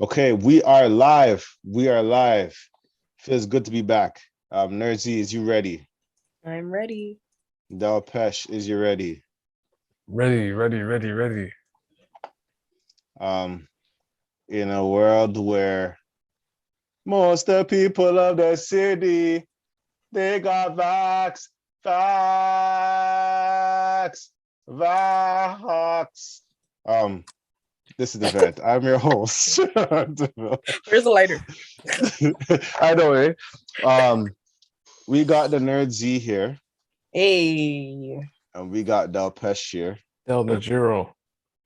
Okay, we are live. We are live. Feels good to be back. Nerdsy, is you ready? I'm ready. Del Pesh, is you ready? Ready. Um, in a world where most of the people of the city, they got vax. This is the vent. I'm your host. Where's the lighter? I know, eh? We got the Nerd Z here. Hey. And we got Del Pesh here. Del Najiro,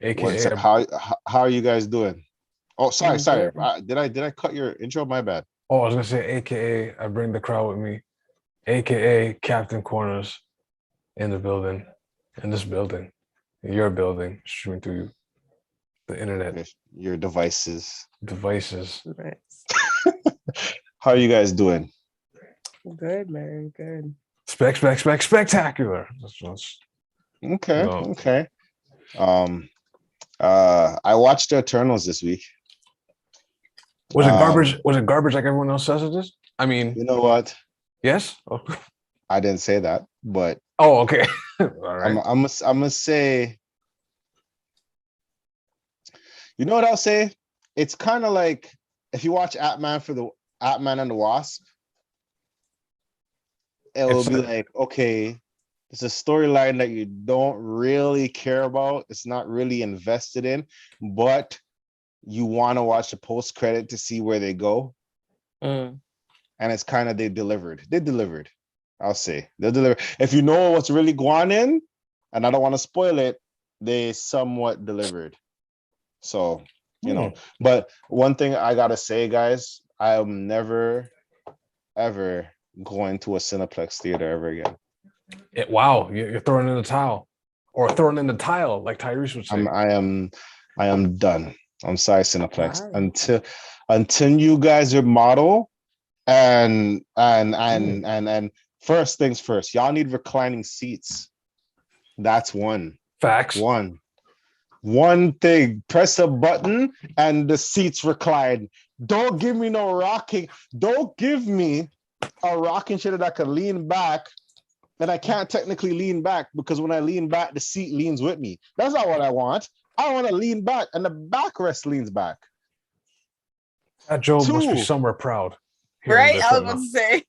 aka How are you guys doing? Oh, sorry. Good. Did I cut your intro? My bad. I was gonna say aka I bring the crowd with me, aka Captain Corners in the building, in this building, in your building, streaming through the internet Your devices. Nice. How are you guys doing? Good, man. Good. Spectacular. Okay. No. Okay. I watched the Eternals this week. Was it garbage? Was it garbage like everyone else says it is? I mean, you know what? yes. Oh. I didn't say that, but Oh, okay. All right. I'm gonna say. You know what I'll say? It's kind of like if you watch Ant-Man and the Wasp, it will be like, okay, it's a storyline that you don't really care about. It's not really invested in, but you want to watch the post-credit to see where they go. And it's kind of they delivered. I'll say they delivered. If you know what's really going in, and I don't want to spoil it, they somewhat delivered. So, you know, but one thing I gotta say, guys, I am never, ever going to a Cineplex theater ever again. Wow, you're throwing in the towel, or throwing in the tile, like Tyrese would say. I am done. I'm sorry, Cineplex. Wow. Until you guys are model, and first things first, y'all need reclining seats. That's one. Facts. One thing, press a button and the seats recline. Don't give me no rocking. Don't give me a rocking chair that I can lean back, and I can't technically lean back because when I lean back, the seat leans with me. That's not what I want. I want to lean back and the backrest leans back. That Joe must be somewhere proud. Right? I was about to say.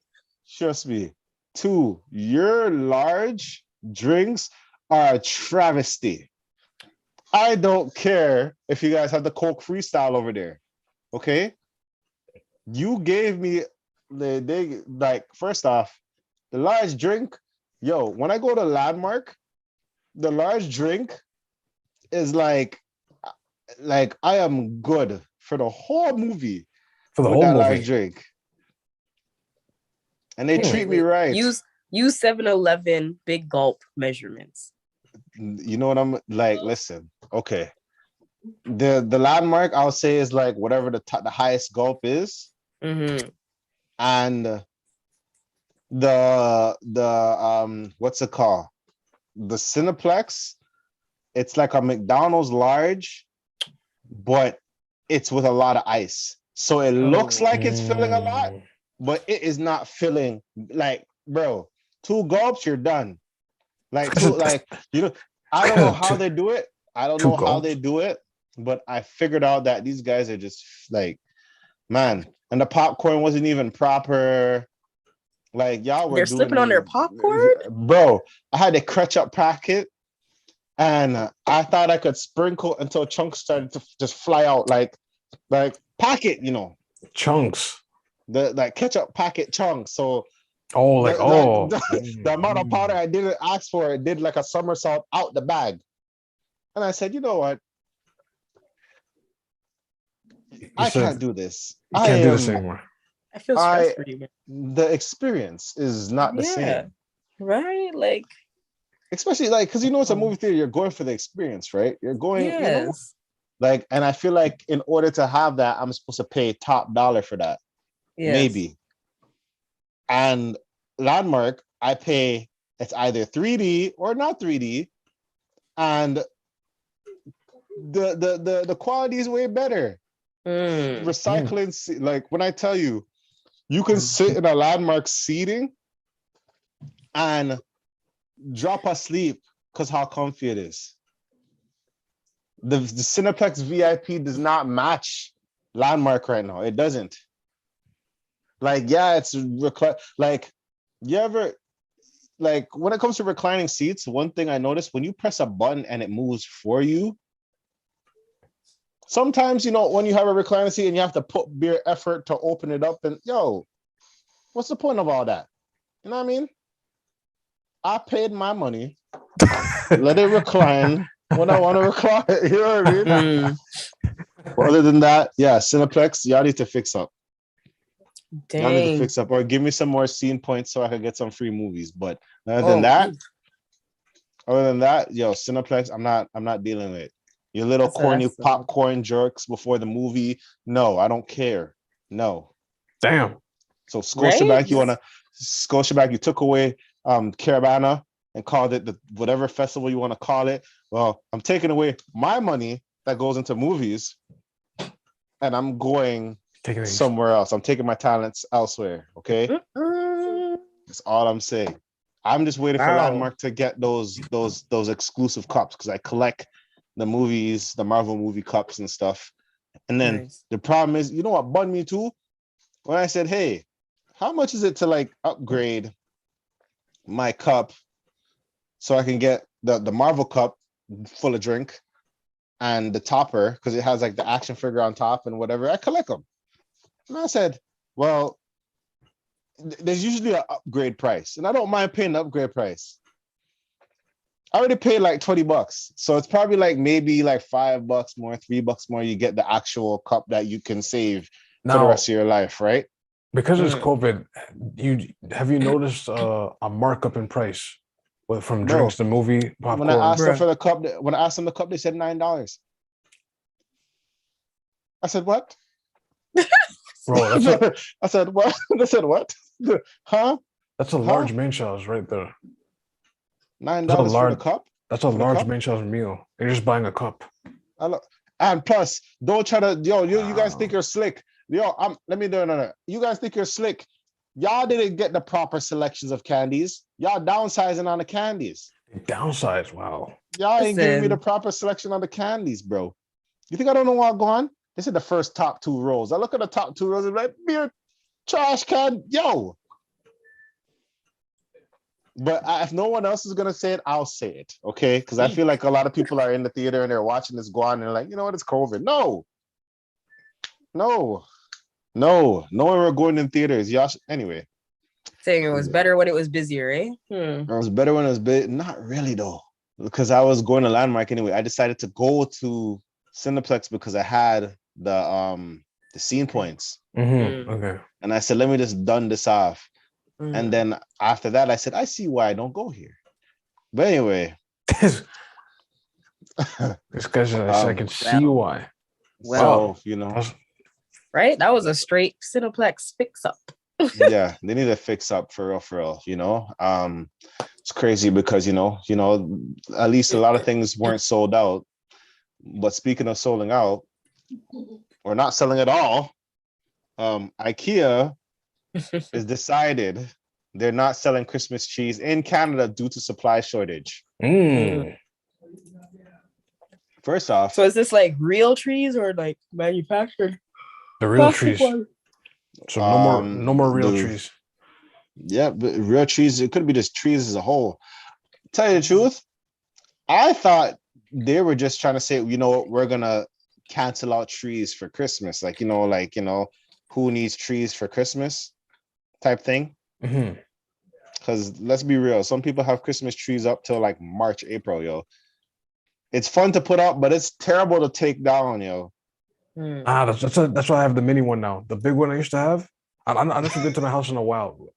Trust me. 2, your large drinks are a travesty. I don't care if you guys have the Coke freestyle over there. Okay? You gave me first off, the large drink. Yo, when I go to Landmark, the large drink is like I am good for the whole movie. For the whole movie. Large drink. And they treat me right. Use 7-Eleven big gulp measurements. You know what I'm like? Listen, okay. The Landmark I'll say is like whatever the highest gulp is, and the what's it called? The Cineplex. It's like a McDonald's large, but it's with a lot of ice, so it looks like it's filling a lot, but it is not filling. Like, bro, 2 gulps, you're done. Like, you know, I don't know how they do it. But I figured out that these guys are just like, man, and the popcorn wasn't even proper. Like, y'all were slipping on their popcorn? Bro, I had a ketchup packet and I thought I could sprinkle until chunks started to just fly out like packet, you know. Chunks. The ketchup packet chunks. So the amount of powder I didn't ask for, it did like a somersault out the bag. And I said, you know what? I can't do this. I can't do this anymore. I feel stressed for you. The experience is not the same. Right? Like, especially like, because you know it's a movie theater, you're going for the experience, right? You're going, yes. You know, like, and I feel like in order to have that, I'm supposed to pay top dollar for that. Yes. Maybe. And Landmark, I pay, it's either 3D or not 3D, and the quality is way better. Recycling, like when I tell you, you can sit in a landmark seating and drop asleep because how comfy it is. The Cineplex VIP does not match landmark right now. It doesn't. Like, yeah, it's like you ever like when it comes to reclining seats, one thing I noticed when you press a button and it moves for you. Sometimes, when you have a recliner seat and you have to put bare effort to open it up, and what's the point of all that? You know what I mean? I paid my money. Let it recline when I want to recline. You know what I mean? But other than that, yeah, Cineplex, y'all need to fix up. Dang. Y'all need to fix up or give me some more scene points so I can get some free movies. But other than that, Cineplex, I'm not dealing with it. Your little corny popcorn jerks before the movie. No, I don't care. No. Damn. So Scotiabank, you took away Caravana and called it the whatever festival you want to call it. Well, I'm taking away my money that goes into movies and I'm going somewhere else. I'm taking my talents elsewhere. Okay. That's all I'm saying. I'm just waiting for Landmark to get those exclusive cups because I collect the movies, the Marvel movie cups and stuff. And then the problem is, you know what bugged me too? When I said, hey, how much is it to like upgrade my cup so I can get the Marvel cup full of drink and the topper because it has like the action figure on top and whatever. I collect them. And I said, well, there's usually an upgrade price and I don't mind paying the upgrade price. I already paid like $20. So it's probably like maybe like $5 more, $3 more. You get the actual cup that you can save for the rest of your life, right? Because it's COVID, have you noticed a markup in price from drinks to movie popcorn? When I asked them for the cup, the cup, they said $9. I said, what? Bro, I said, what? They said, what? Huh? That's a large main shells right there. $9 for the cup? That's a large main shells meal. You're just buying a cup. And plus, don't try to, you guys think you're slick. Let me do another. You guys think you're slick. Y'all didn't get the proper selections of candies. Y'all downsizing on the candies. Downsize, wow. Y'all ain't giving me the proper selection on the candies, bro. You think I don't know what's going on? This is the first top 2 rows. I look at the top 2 rows and like, beer, trash can, yo. But if no one else is going to say it, I'll say it, okay? Because I feel like a lot of people are in the theater and they're watching this go on and they're like, you know what, it's COVID. No one were going in theaters. Y'all anyway. Saying it was better when it was busier, eh? It was better when it was big. Not really, though. Because I was going to Landmark anyway. I decided to go to Cineplex because I had the scene points. Okay. And I said, let me just done this off. And then after that, I said, I see why I don't go here. But anyway. This guy's I can see why. Well, right? That was a straight Cineplex fix-up. Yeah, they need to fix up for real, It's crazy because, at least a lot of things weren't sold out. But speaking of selling out, or not selling at all, IKEA is decided they're not selling Christmas trees in Canada due to supply shortage. First off, so is this like real trees or like manufactured? The real trees. So no more real trees. Yeah, but real trees. It could be just trees as a whole. Tell you the truth, I thought they were just trying to say, we're gonna cancel out trees for Christmas, who needs trees for Christmas type thing. Because let's be real, some people have Christmas trees up till like March, April, yo. It's fun to put up, but it's terrible to take down, yo. That's why I have the mini one now. The big one I used to have. I haven't been to my house in a while.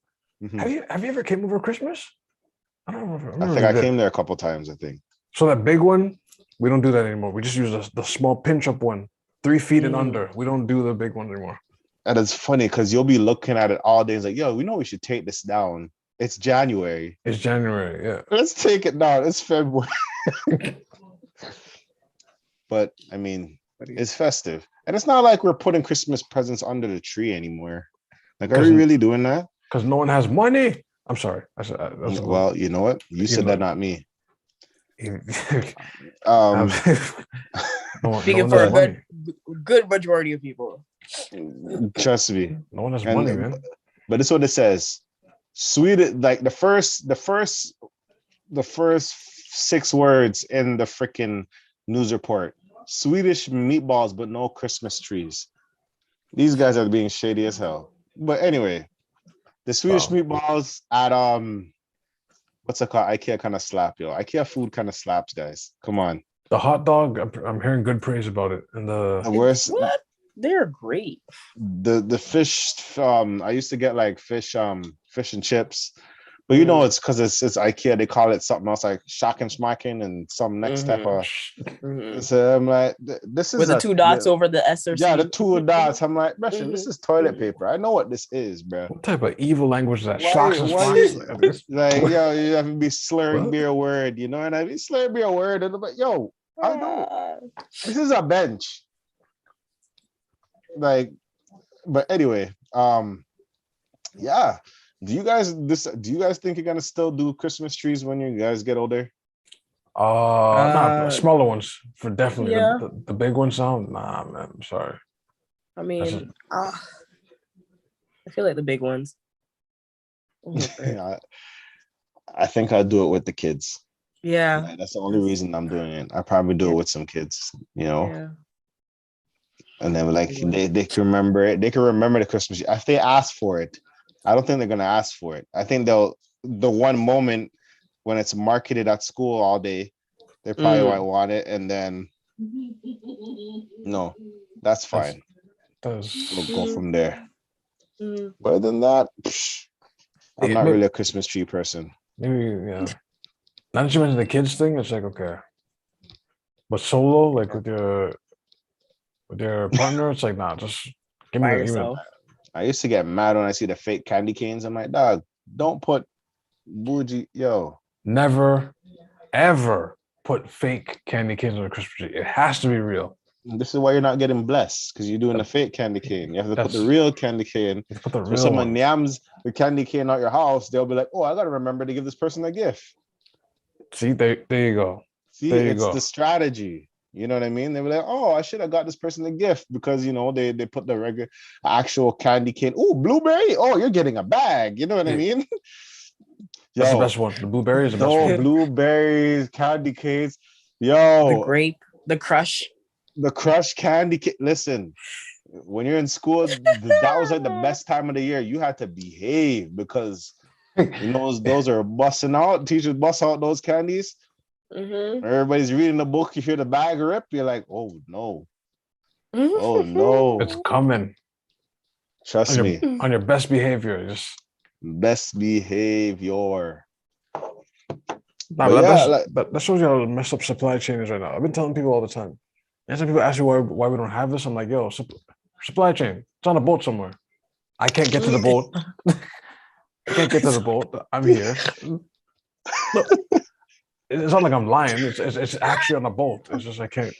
Have you ever came over Christmas? I don't remember. I think I came there a couple times, I think. So that big one, we don't do that anymore. We just use the small pinch up one, 3 feet and under. We don't do the big one anymore. And it's funny because you'll be looking at it all day. It's like, yo, we know we should take this down. It's January. Yeah. Let's take it down. It's February. But I mean, it's festive. And it's not like we're putting Christmas presents under the tree anymore. Like, are we 'Cause- really doing that? Because no one has money. I'm sorry. I said that's Well, you know what? You said know- that, not me. no Um, Speaking one for has a money. good majority of people. trust me. No one has And money, man. but this is what it says. Sweden, like the first 6 words in the freaking news report: Swedish meatballs, but no Christmas trees. These guys are being shady as hell. But anyway, the Swedish Wow. meatballs at what's it called? IKEA kind of slap, yo. IKEA food kind of slaps, guys. Come on. The hot dog, I'm hearing good praise about it. And The the worst, What? They're great. the fish. I used to get like fish and chips, but you know it's because it's IKEA. They call it something else like Shock and Schmacken and some next type of. So I'm like, this is With the 2 dots over the S or C. Yeah, the 2 dots. I'm like, Russian, this is toilet paper. I know what this is, bro. what type of evil language is that? Why- Shocks and why splocks? Like, yo, you have to be slurring What? be a word, you know, and I mean slurring be a word, and I'm like, yo, I know this is a bench. Like, but anyway, yeah. Do you guys think you're gonna still do Christmas trees when you guys get older? Nah, smaller ones for definitely. Yeah. The big ones, nah, man. I'm sorry. I mean, I feel like the big ones. Yeah, I think I'll do it with the kids. Yeah. Like, that's the only reason I'm doing it. I probably do it with some kids, you know. Yeah. And then like they can remember it. They can remember the Christmas. If they ask for it, I don't think they're gonna ask for it. I think the one moment when it's marketed at school all day, they probably might want it, and then no, that's fine. We'll go from there. But other than that, I'm not really a Christmas tree person. Maybe, yeah. Now that you mentioned the kids thing, it's like okay. But solo, like with your partner, it's like nah, just give me By the yourself. I used to get mad when I see the fake candy canes. I'm like, dog, don't put bougie, yo. Never, ever put fake candy canes on a Christmas tree. It has to be real. This is why you're not getting blessed, because you're doing the fake candy cane. You have to put the real candy cane. You put the So real someone ones. yams the candy cane out your house, they'll be like, oh, I gotta remember to give this person a gift. See, there you go. See, There you it's go. the strategy. You know what I mean? They were like, oh, I should have got this person a gift because you know they put the regular actual candy cane. Oh, blueberry. Oh, you're getting a bag. You know what I mean? That's the best one. The blueberry is the best one. Blueberries, candy canes. Yo, The grape, the crush. the crushed candy cane. Listen, when you're in school, that was like the best time of the year. You had to behave because you know those are busting out. Teachers bust out those candies. Everybody's reading the book. You hear the bag rip. You're like, oh no, oh no, It's coming. trust me. On your best behavior. Just Best behavior. nah, But yeah, that shows you how messed up supply chain is right now. I've been telling people all the time. And some people ask me why we don't have this. I'm like, yo, supply chain. It's on a boat somewhere. I can't get to the boat. I can't get to the boat. I'm here. Look, it's not like I'm lying. It's actually on a boat. It's just I can't.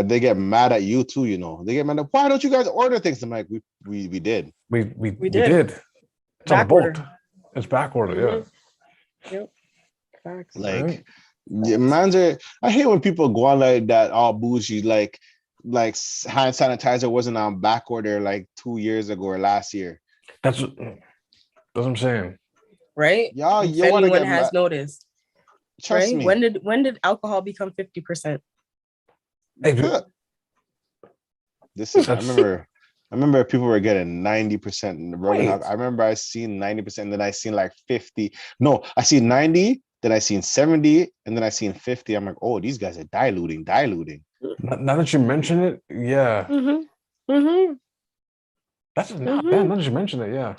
they get mad at you too. You know, they get mad. Why don't you guys order things? I'm like, we did. We did. It's on a boat. Order. It's back order. Yeah. Yep. Facts. Like, Right. yeah, I hate when people go on like that all bougie, like hand sanitizer wasn't on back order like 2 years ago or last year. That's what I'm saying. Right? Y'all, If you want to anyone get has mad. Noticed. Trust Right? me. When did alcohol become 50%? Hey, This is. That's- I remember people were getting 90% in the rolling. Wait. I remember I seen 90%, then I seen like 50. No, I seen 90, then I seen 70, and then I seen 50. I'm like, oh, these guys are diluting. now that you mention it, yeah. That's not bad. Now that you mention it, yeah.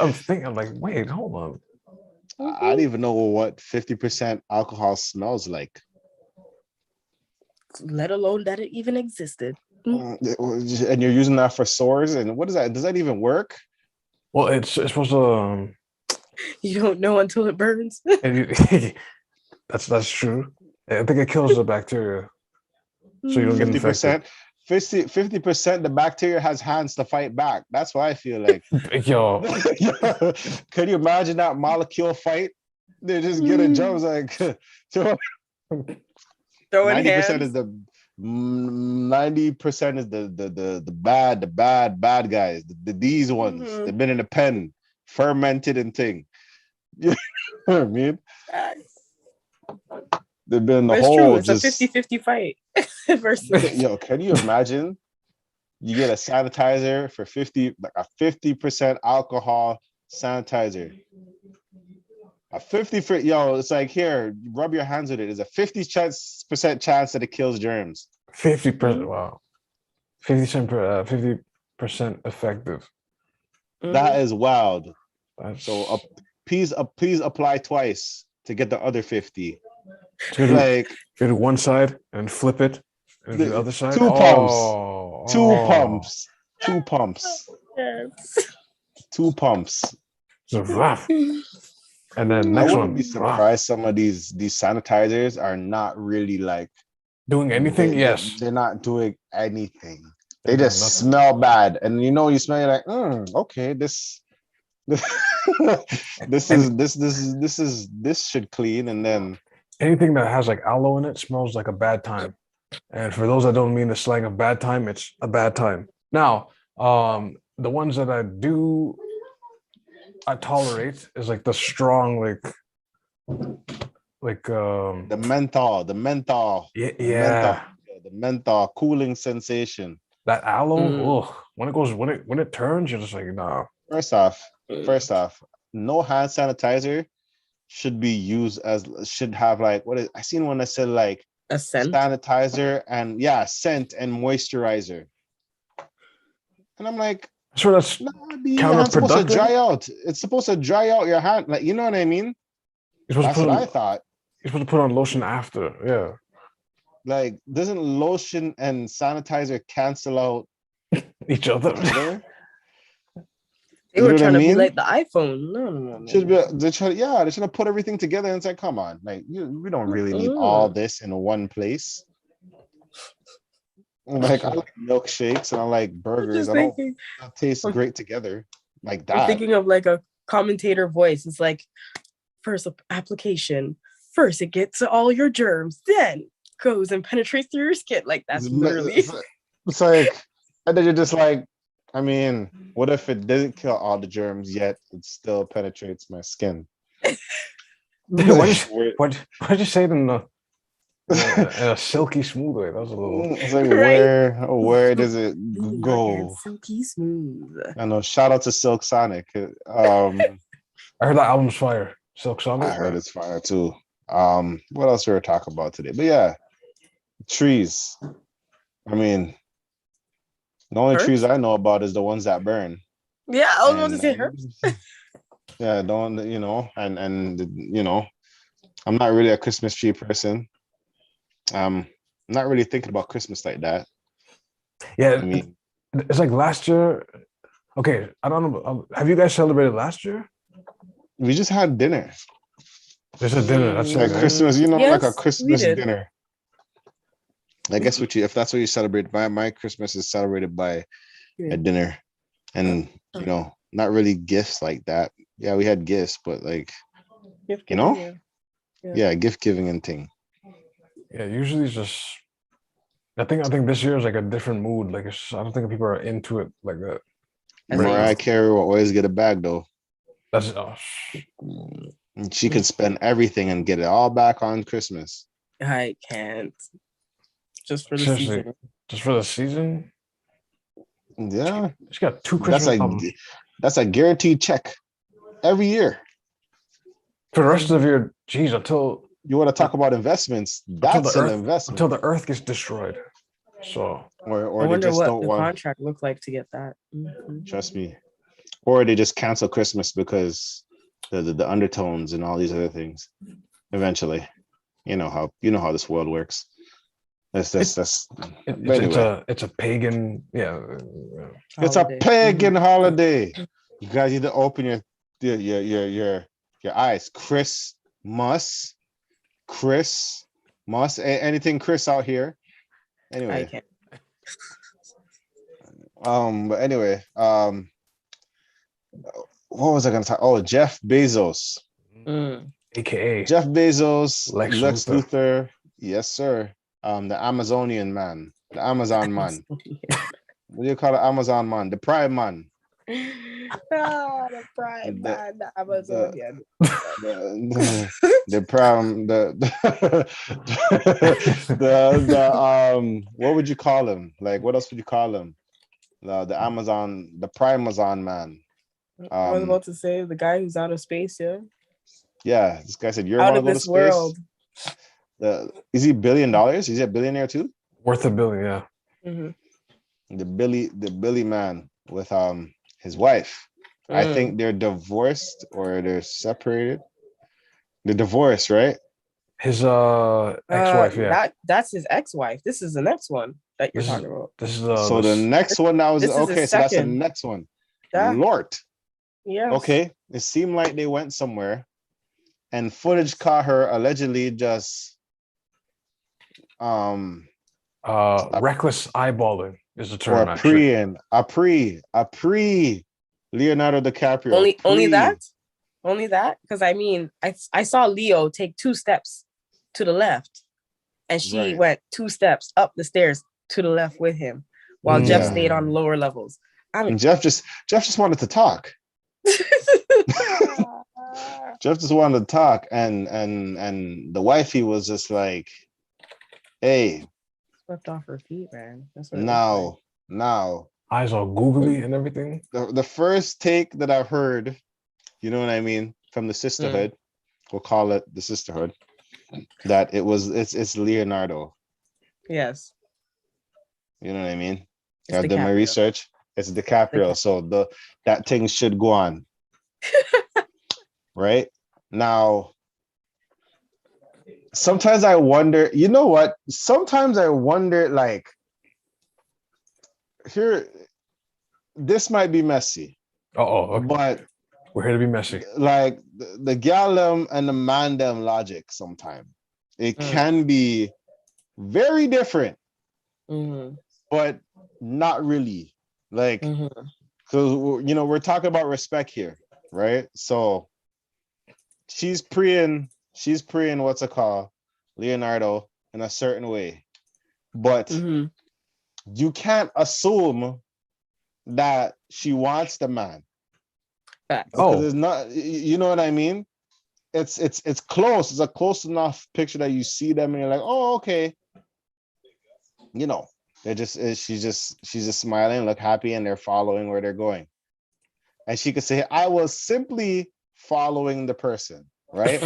I'm thinking, I'm like, wait, hold on. I don't even know what 50% alcohol smells like. Let alone that it even existed. And you're using that for sores, and what is that? Does that even work? Well, it's supposed to. You don't know until it burns. That's true. I think it kills the bacteria. So you don't get infected. 50%, the bacteria has hands to fight back. That's what I feel like. Yo, Can you imagine that molecule fight? They just get a germs like Throwing 90% is hands. the 90% is the bad guys. These ones. Mhm. They've been in the pen, fermented and thing. You know what I mean? They've been in the But it's hole. true. It's just a 50-50 fight versus. yo, can you imagine? You get a sanitizer for 50% alcohol sanitizer. A 50 for yo, it's like here, rub your hands with it. There's a 50% chance that it kills germs. 50%. Wow, 50% effective. That is wild. That's So please apply twice to get the other 50. so Like go to one side and flip it, and to the other side. two pumps. Oh, Two pumps. Two pumps. Yes. Two pumps. So rough. And then I next wouldn't one. be surprised some of these sanitizers are not really like Doing anything? Yes. They're not doing anything. They're They just doing nothing. smell bad. And you know, you smell, you're like, okay, this should clean. And then Anything that has like aloe in it smells like a bad time. And for those that don't mean the slang of bad time, it's a bad time. Now, the ones that I tolerate is like the strong, the menthol, yeah, the menthol cooling sensation. that aloe. Ugh, when it turns, you're just like, nah. First off, no hand sanitizer should have like I seen one that said like A scent. sanitizer and scent and moisturizer. And I'm like, So that's your hand's supposed to counterproductive. dry out. It's supposed to dry out your hand. Like, you know what I mean? That's what I thought. You're supposed to put on lotion after. Yeah. Like, doesn't lotion and sanitizer cancel out Each other? They were trying to be like the iPhone. No. They're trying to put everything together and it's like, come on, like we don't really need all this in one place. Like, I like milkshakes and I like burgers. I don't taste great together like that. I'm thinking of like a commentator voice. It's like, first application, first it gets to all your germs, then goes and penetrates through your skin. Like that's literally. It's like, and then you're just like, I mean, what if it didn't kill all the germs yet it still penetrates my skin? Why'd you say it in a silky smooth way? That was a little. It's like, where does it go? Silky smooth. I know. Shout out to Silk Sonic. I heard that album's fire. Silk Sonic. I heard it's fire too. What else we were talking about today? But yeah, trees. I mean, the only trees I know about is the ones that burn. Yeah, I was about to say herbs. Yeah, and I'm not really a Christmas tree person. I'm not really thinking about Christmas like that. Yeah, I mean, it's like last year. Okay, I don't know. Have you guys celebrated last year? we just had dinner. There's a dinner. That's Like it. Christmas, like a Yes, Christmas we did. dinner. I guess if that's what you celebrate, my Christmas is celebrated by a dinner, and not really gifts like that. Yeah, we had gifts, but like, Gift you know, giving, gift giving and thing. Yeah, usually it's just. I think this year is like a different mood. Like I don't think people are into it like that. Mariah Carey will always get a bag though. That's And she could spend everything and get it all back on Christmas. I can't. Just for the seriously, season. just for the season. Yeah, She got 2 Christmas albums. That's a guaranteed check every year. For the rest of your until You want to talk about investments? That's an investment. until the earth gets destroyed. So or I they wonder just what don't the want. contract looked like to get that. Mhm. Trust me. Or they just cancel Christmas because the undertones and all these other things. Eventually, you know how this world works. It's a pagan. Yeah. It's a Holiday. pagan holiday. You guys need to open your eyes. Chris Anything Chris out here. I Anyway, can't. but anyway, what was I gonna talk? Oh, Jeff Bezos. AKA Jeff Bezos, Lex Lex Luthor. Luthor. Yes, sir. The Amazonian man, the Amazon man. What do you call it? Amazon man, the Prime man. The Prime The- man, the Amazonian. The Prime, what would you call him? Like, what else would you call him? The Amazon, the Primazon man. I was about to say the guy who's out of space, yeah. Yeah, this guy said you're Out want to of go to this space. world. Is he $1 billion? Is he a billionaire too? Worth $1 billion, yeah. Mm-hmm. The Billy man with his wife. I think they're divorced or they're separated. They're divorced, right? His ex-wife, yeah. That's his ex-wife. This is the next one that you're talking about. This is So the next one that was this is okay. his So that's the second. next one. Yeah. Lord. Yeah. Okay. It seemed like they went somewhere, and footage caught her allegedly just reckless eyeballing is the term. or pre Leonardo DiCaprio. Only that because I mean I saw Leo take 2 steps to the left, and she went 2 steps up the stairs to the left with him, while Jeff stayed on lower levels. I mean, Jeff just wanted to talk. Jeff just wanted to talk, and the wifey was just like, "Hey, swept off her feet, man." That's what now, eyes all googly and everything. The first take that I've heard, you know what I mean, from the sisterhood, we'll call it the sisterhood, that it's Leonardo. Yes. You know what I mean? It's I've done my research. It's DiCaprio, so that thing should go on. Right now, sometimes I wonder. You know what? Sometimes I wonder, like, here, this might be messy. Okay. But we're here to be messy. Like the gal them and the man them logic, sometimes it can be very different, but not really. Like, because you know, we're talking about respect here, right? So she's preying what's it called, Leonardo, in a certain way, but you can't assume that she wants the man. Because it's not, you know what I mean? It's close. It's a close enough picture that you see them and you're like, oh, okay. You know, she's just smiling, look happy, and they're following where they're going. And she could say, I was simply following the person, right?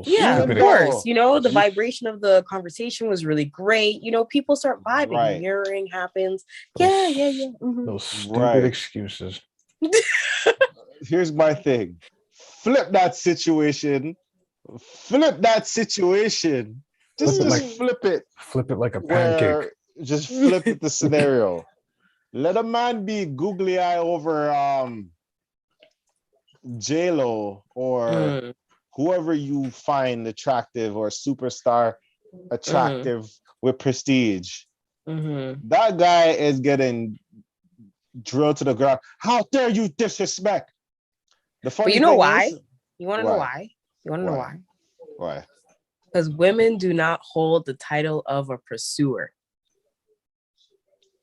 Yeah, of course. You know, the vibration of the conversation was really great. You know, people start vibing, mirroring happens. Those stupid excuses. Here's my thing. Flip that situation. Just flip it. Flip it like a pancake. Just flip it the scenario. Let a man be googly eye over J-Lo or whoever you find attractive or superstar attractive with prestige. That guy is getting drilled to the ground. How dare you disrespect? The funny but you know why? Is, you want to know why? You want to know why? Why? Because women do not hold the title of a pursuer.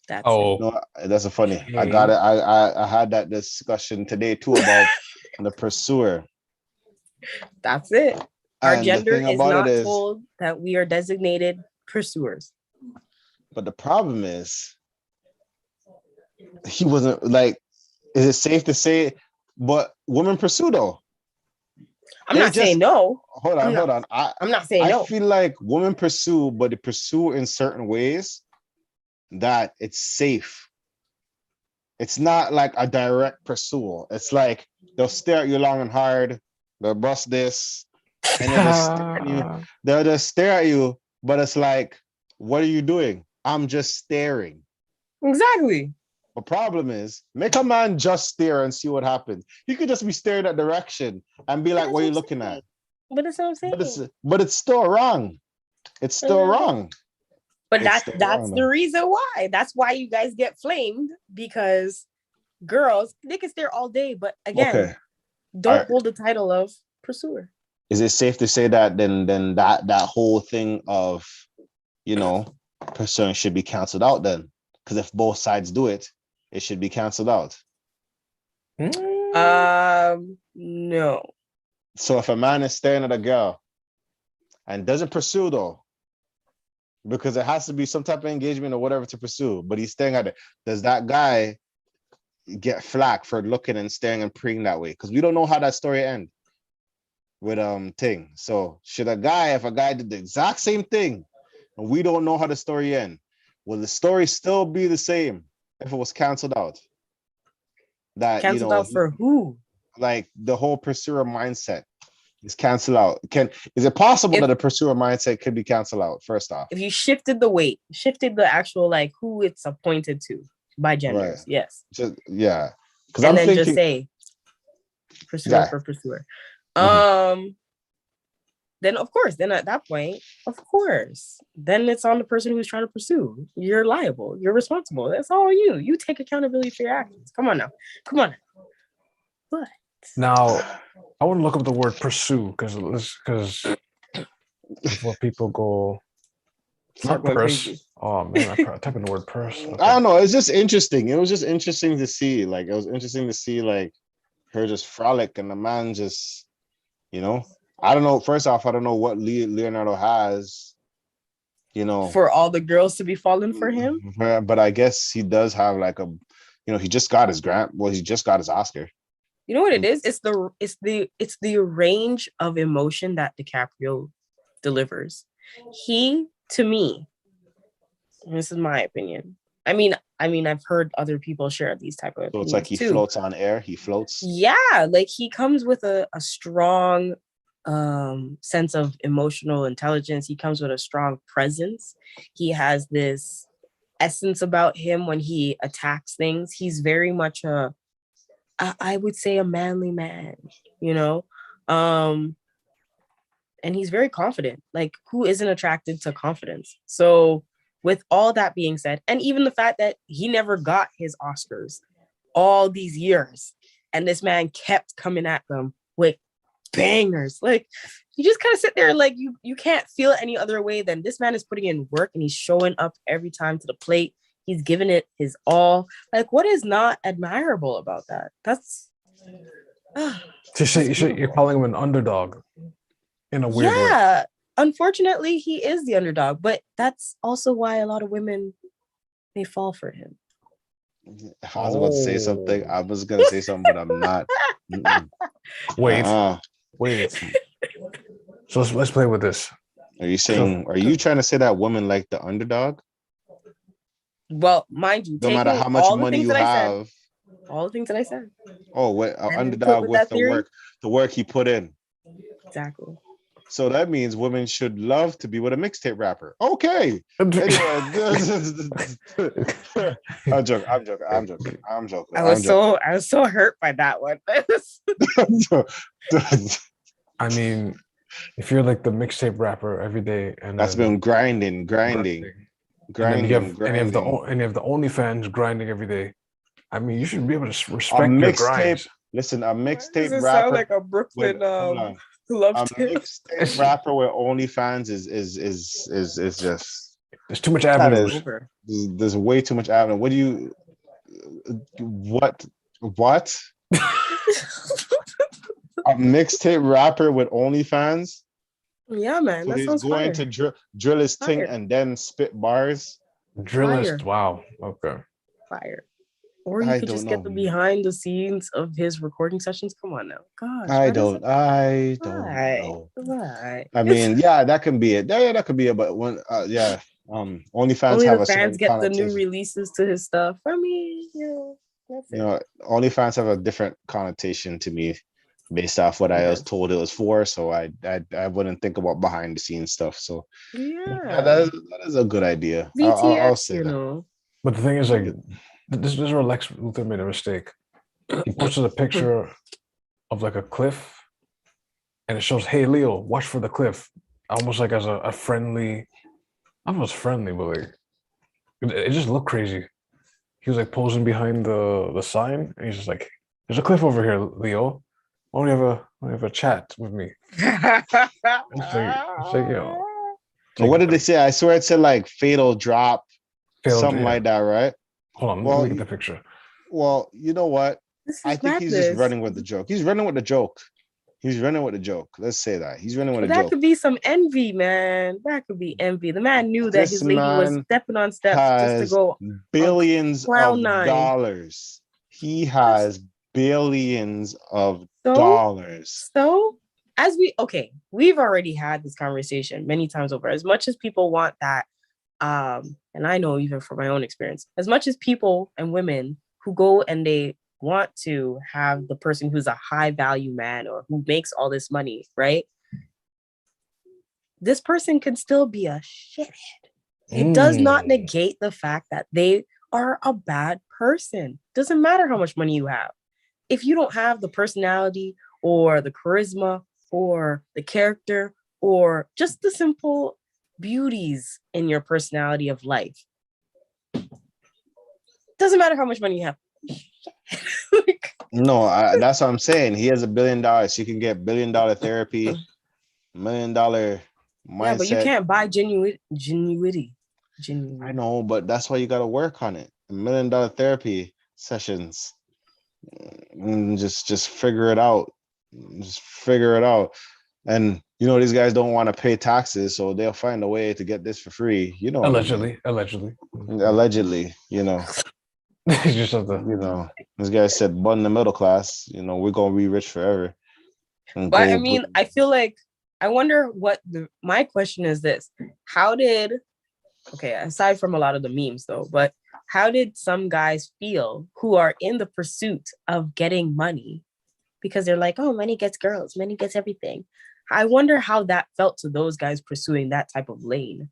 That's no, that's a funny. I got it. I had that discussion today too about the pursuer. That's it. Our gender is not told that we are designated pursuers. But the problem is, he wasn't like. Is it safe to say? But women pursue though. I'm not saying no. Hold on. I'm not saying no. I feel like women pursue, but they pursue in certain ways that it's safe. It's not like a direct pursuit. It's like they'll stare at you long and hard. They'll bust this, and they'll just stare at you. But it's like, what are you doing? I'm just staring. Exactly. The problem is, make a man just stare and see what happens. He could just be staring that direction and be like, what are you looking at? But that's what I'm saying. But it's still wrong. It's still wrong. But that's the reason why. That's why you guys get flamed, because girls, they can stare all day, but again, don't hold the title of pursuer. Is it safe to say that then that whole thing of, pursuing should be canceled out then? Because if both sides do it, it should be canceled out. No. So if a man is staring at a girl and doesn't pursue though, because it has to be some type of engagement or whatever to pursue, but he's staring at it, does that guy get flack for looking and staring and preying that way? Because we don't know how that story ends with thing. So should if a guy did the exact same thing and we don't know how the story ends, will the story still be the same if it was canceled out? That canceled out for who? Like the whole pursuer mindset is canceled out. Is it possible that a pursuer mindset could be canceled out? First off, if you shifted the actual like who it's appointed to by genders, yes, because I'm then thinking, just say pursuer for pursuer. Then of course, then at that point, then it's on the person who's trying to pursue. You're liable. You're responsible. That's all you. You take accountability for your actions. Come on now. But now, I want to look up the word pursue because before people go, not purse. Oh man, I type in the word purse. Okay. I don't know. It's just interesting. It was just interesting to see. Like like her just frolic and the man just, I don't know. First off, I don't know what Leonardo has, for all the girls to be falling for him. But I guess he does have like he just got his grant. Well, he just got his Oscar. You know what it is? It's the range of emotion that DiCaprio delivers. He, to me, this is my opinion. I mean, I've heard other people share these type of opinions. So it's like he floats on air. He floats. Yeah, like he comes with a strong sense of emotional intelligence. He comes with a strong presence. He has this essence about him when he attacks things. He's very much I would say a manly man, and he's very confident. Like, who isn't attracted to confidence? So with all that being said, and even the fact that he never got his Oscars all these years, and this man kept coming at them with bangers, like you just kind of sit there like you can't feel it any other way than this man is putting in work and he's showing up every time to the plate. He's giving it his all. Like, what is not admirable about that? That's you're calling him an underdog in a weird way. Yeah, unfortunately, he is the underdog, but that's also why a lot of women may fall for him. I was about to say something. I was gonna say something, but I'm not. Wait. So let's play with this. Are you trying to say that women like the underdog? Well, mind you, no matter how much money you have, all the things that I said. Oh, what underdog with the work he put in. Exactly. So that means women should love to be with a mixtape rapper. Okay. Anyway, I'm joking. I was so hurt by that one. I mean, if you're like the mixtape rapper every day, and that's been grinding. And you have the OnlyFans grinding every day. I mean, you should be able to respect your grinds. Listen, a mixtape rapper sound like a Brooklyn love tip. Mixtape rapper with OnlyFans is just there's too much avenues. There's way too much avenue. What? A mixtape rapper with OnlyFans? Yeah, man. So that he's sounds going fire. to drill his thing and then spit bars. Drillist, wow. Okay. Fire. Or you could just get the behind the scenes of his recording sessions. Come on now. Gosh. I don't know. Right. I mean, yeah, that can be it. Yeah, that could be it. But when OnlyFans have a certain get the new releases to his stuff. I mean, that's it. OnlyFans have a different connotation to me based off what I was told it was for. So I wouldn't think about behind the scenes stuff. So that is a good idea. BTS, I'll say that. But the thing is, like, this is where Lex Luthor made a mistake. He posted a picture of like a cliff, and it shows, "Hey Leo, watch for the cliff," almost like as a friendly was friendly, but like it just looked crazy. He was like posing behind the sign, and he's just like, "There's a cliff over here, Leo. Why don't you have a chat with me?" It's like, What did they say? I swear it said like fatal drop, something yeah. like that, right? Hold on, Well, let me get the picture. Well, you know what? I think he's just madness. running with the joke. He's running with the joke. He's running with the joke. Let's say that. He's running with But a that joke. could be some envy, man. That could be envy. The man knew that This his lady was man stepping on steps just to has go billions cloud of nine. dollars. He has billions of So, dollars. So, we've already had this conversation many times over. As much as people want that, and I know even from my own experience, as much as people and women who go and they want to have the person who's a high value man or who makes all this money, right? This person can still be a shithead. It does not negate the fact that they are a bad person. Doesn't matter how much money you have. If you don't have the personality or the charisma or the character or just the simple beauties in your personality of life, doesn't matter how much money you have. No, that's what I'm saying. He has $1 billion. You can get $1 billion therapy, $1 million mindset. Yeah, but you can't buy genuity. I know, but that's why you got to work on it. $1 million therapy sessions. Just figure it out. Just figure it out. And these guys don't want to pay taxes, so they'll find a way to get this for free. Allegedly. It's just something. This guy said, "But in the middle class, we're gonna be rich forever." But I mean, I feel like I wonder what my question is this: aside from a lot of the memes though, but how did some guys feel who are in the pursuit of getting money? Because they're like, oh, money gets girls, money gets everything. I wonder how that felt to those guys pursuing that type of lane,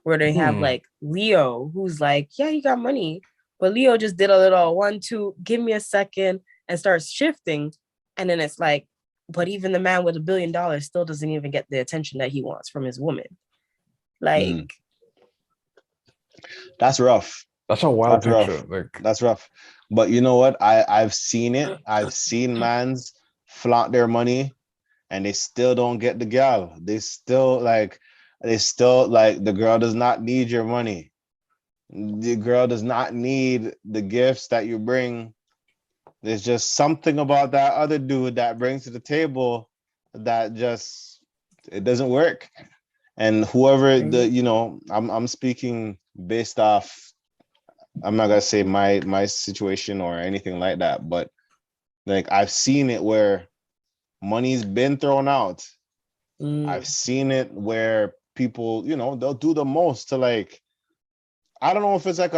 where they have like Leo, who's like, yeah, you got money. But Leo just did a little 1, 2, give me a second and starts shifting. And then it's like, but even the man with $1 billion still doesn't even get the attention that he wants from his woman. Like, that's rough. That's a wild picture. Rough. That's rough. But you know what? I've seen it. I've seen mans flaunt their money and they still don't get the gal. They still like the girl does not need your money. The girl does not need the gifts that you bring. There's just something about that other dude that brings to the table that just it doesn't work. And whoever I'm speaking based off. I'm not gonna say my situation or anything like that, but like I've seen it where money's been thrown out. I've seen it where people, they'll do the most to like. I don't know if it's like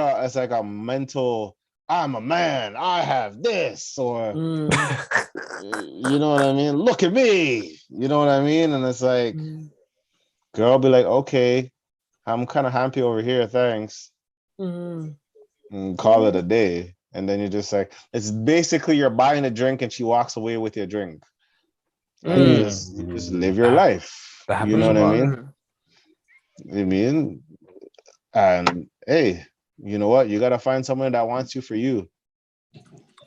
a mental, I'm a man, I have this, or you know what I mean? Look at me, you know what I mean? And it's like, girl be like, okay, I'm kind of happy over here, thanks. And call it a day. And then you're just like, it's basically you're buying a drink and she walks away with your drink. And you just live your life. You know what I mean? And hey, you know what? You gotta find someone that wants you for you.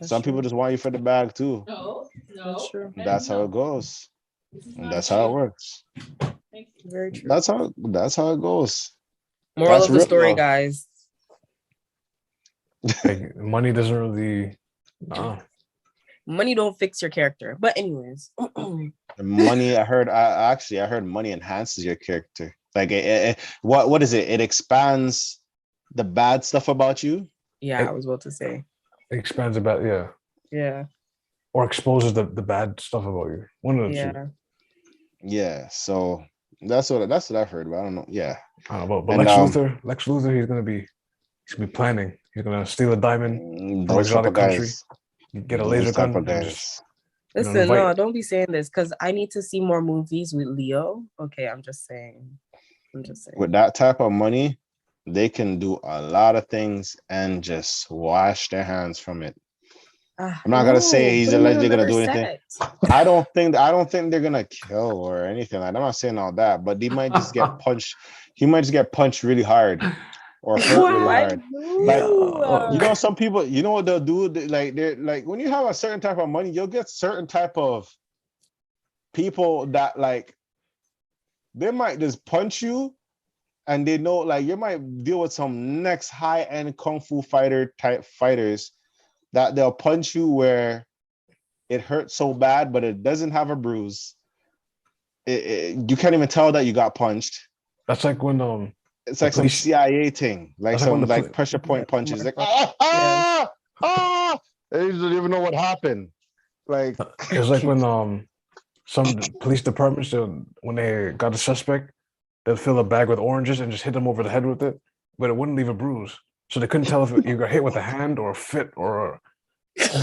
Some people just want you for the bag too. No. That's how it goes. And that's how it works. Very true. That's how it goes. Moral of the story, guys. Like, money doesn't really Money don't fix your character. But anyways. Money, I heard money enhances your character. Like what is it? It expands the bad stuff about you. Yeah, I was about to say. It expands about yeah. Or exposes the bad stuff about you. One of the two. Yeah. So that's what I've heard, but I don't know. Yeah. I don't know, but Lex Luthor, he's gonna be planning. He's gonna steal a diamond from an exotic country, get a laser gun, and just listen. No, don't be saying this because I need to see more movies with Leo. Okay, I'm just saying. With that type of money, they can do a lot of things and just wash their hands from it. I'm not gonna say he's allegedly gonna do set. anything. I don't think they're gonna kill or anything. Like, I'm not saying all that, but he might just get punched. He might just get punched really hard or hurt really hard. Like, you know, some people, you know what they'll do? They're like, when you have a certain type of money, you'll get certain type of people that, like, they might just punch you, and they know, like, you might deal with some next high-end kung fu fighter type fighters that they'll punch you where it hurts so bad, but it doesn't have a bruise. You can't even tell that you got punched. That's like when it's like some CIA thing, like some like pressure point punches, like they don't even know what happened. Like, it's like when some police departments, when they got a suspect, they'll fill a bag with oranges and just hit them over the head with it, but it wouldn't leave a bruise. So they couldn't tell if you got hit with a hand or a foot or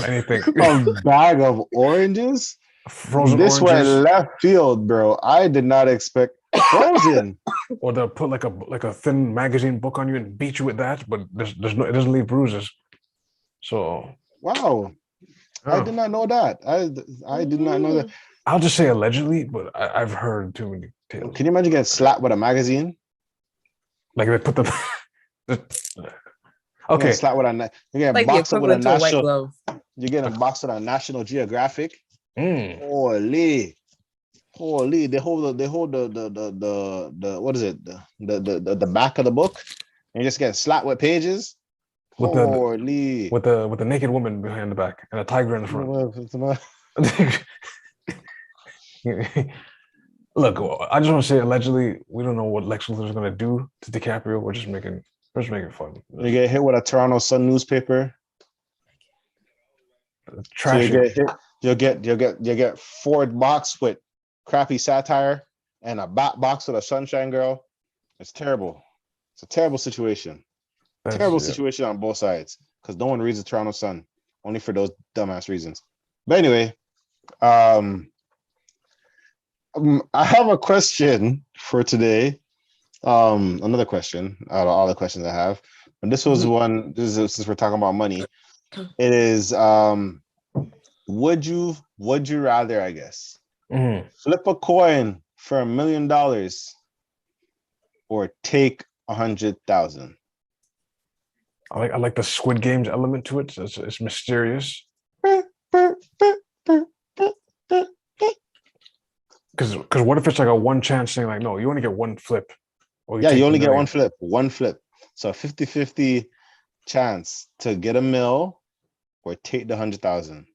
anything. A bag of oranges? Frozen this oranges. Went left field, bro. I did not expect frozen. Or they'll put like a thin magazine book on you and beat you with that, but there's no, it doesn't leave bruises. So wow. I did not know that. I did not know that. I'll just say allegedly, but I've heard too many tales. Can you imagine getting slapped with a magazine? Like they put okay. Slapped with you get like boxed with a national. You get a Okay. box with a National Geographic. Mm. Holy. They hold the what is it? The back of the book, and you just get slapped with pages. Holy. With the naked woman behind the back and a tiger in the front. Look, I just want to say allegedly, we don't know what Lex Luthor is going to do to DiCaprio. We're just making fun. You get hit with a Toronto Sun newspaper. Trash. So you'll get Ford box with crappy satire and a box with a Sunshine Girl. It's terrible. It's a terrible situation. Situation on both sides, because no one reads the Toronto Sun, only for those dumbass reasons. But anyway, I have a question for today. Another question out of all the questions I have, and this was one. Since we're talking about money, it is would you rather, I guess, flip a coin for $1 million or take 100,000? I like the Squid Games element to it. It's mysterious. Because what if it's like a one chance thing? Like, no, you only get one flip. You only get one flip. So a 50-50 chance to get $1 million or take the 100,000.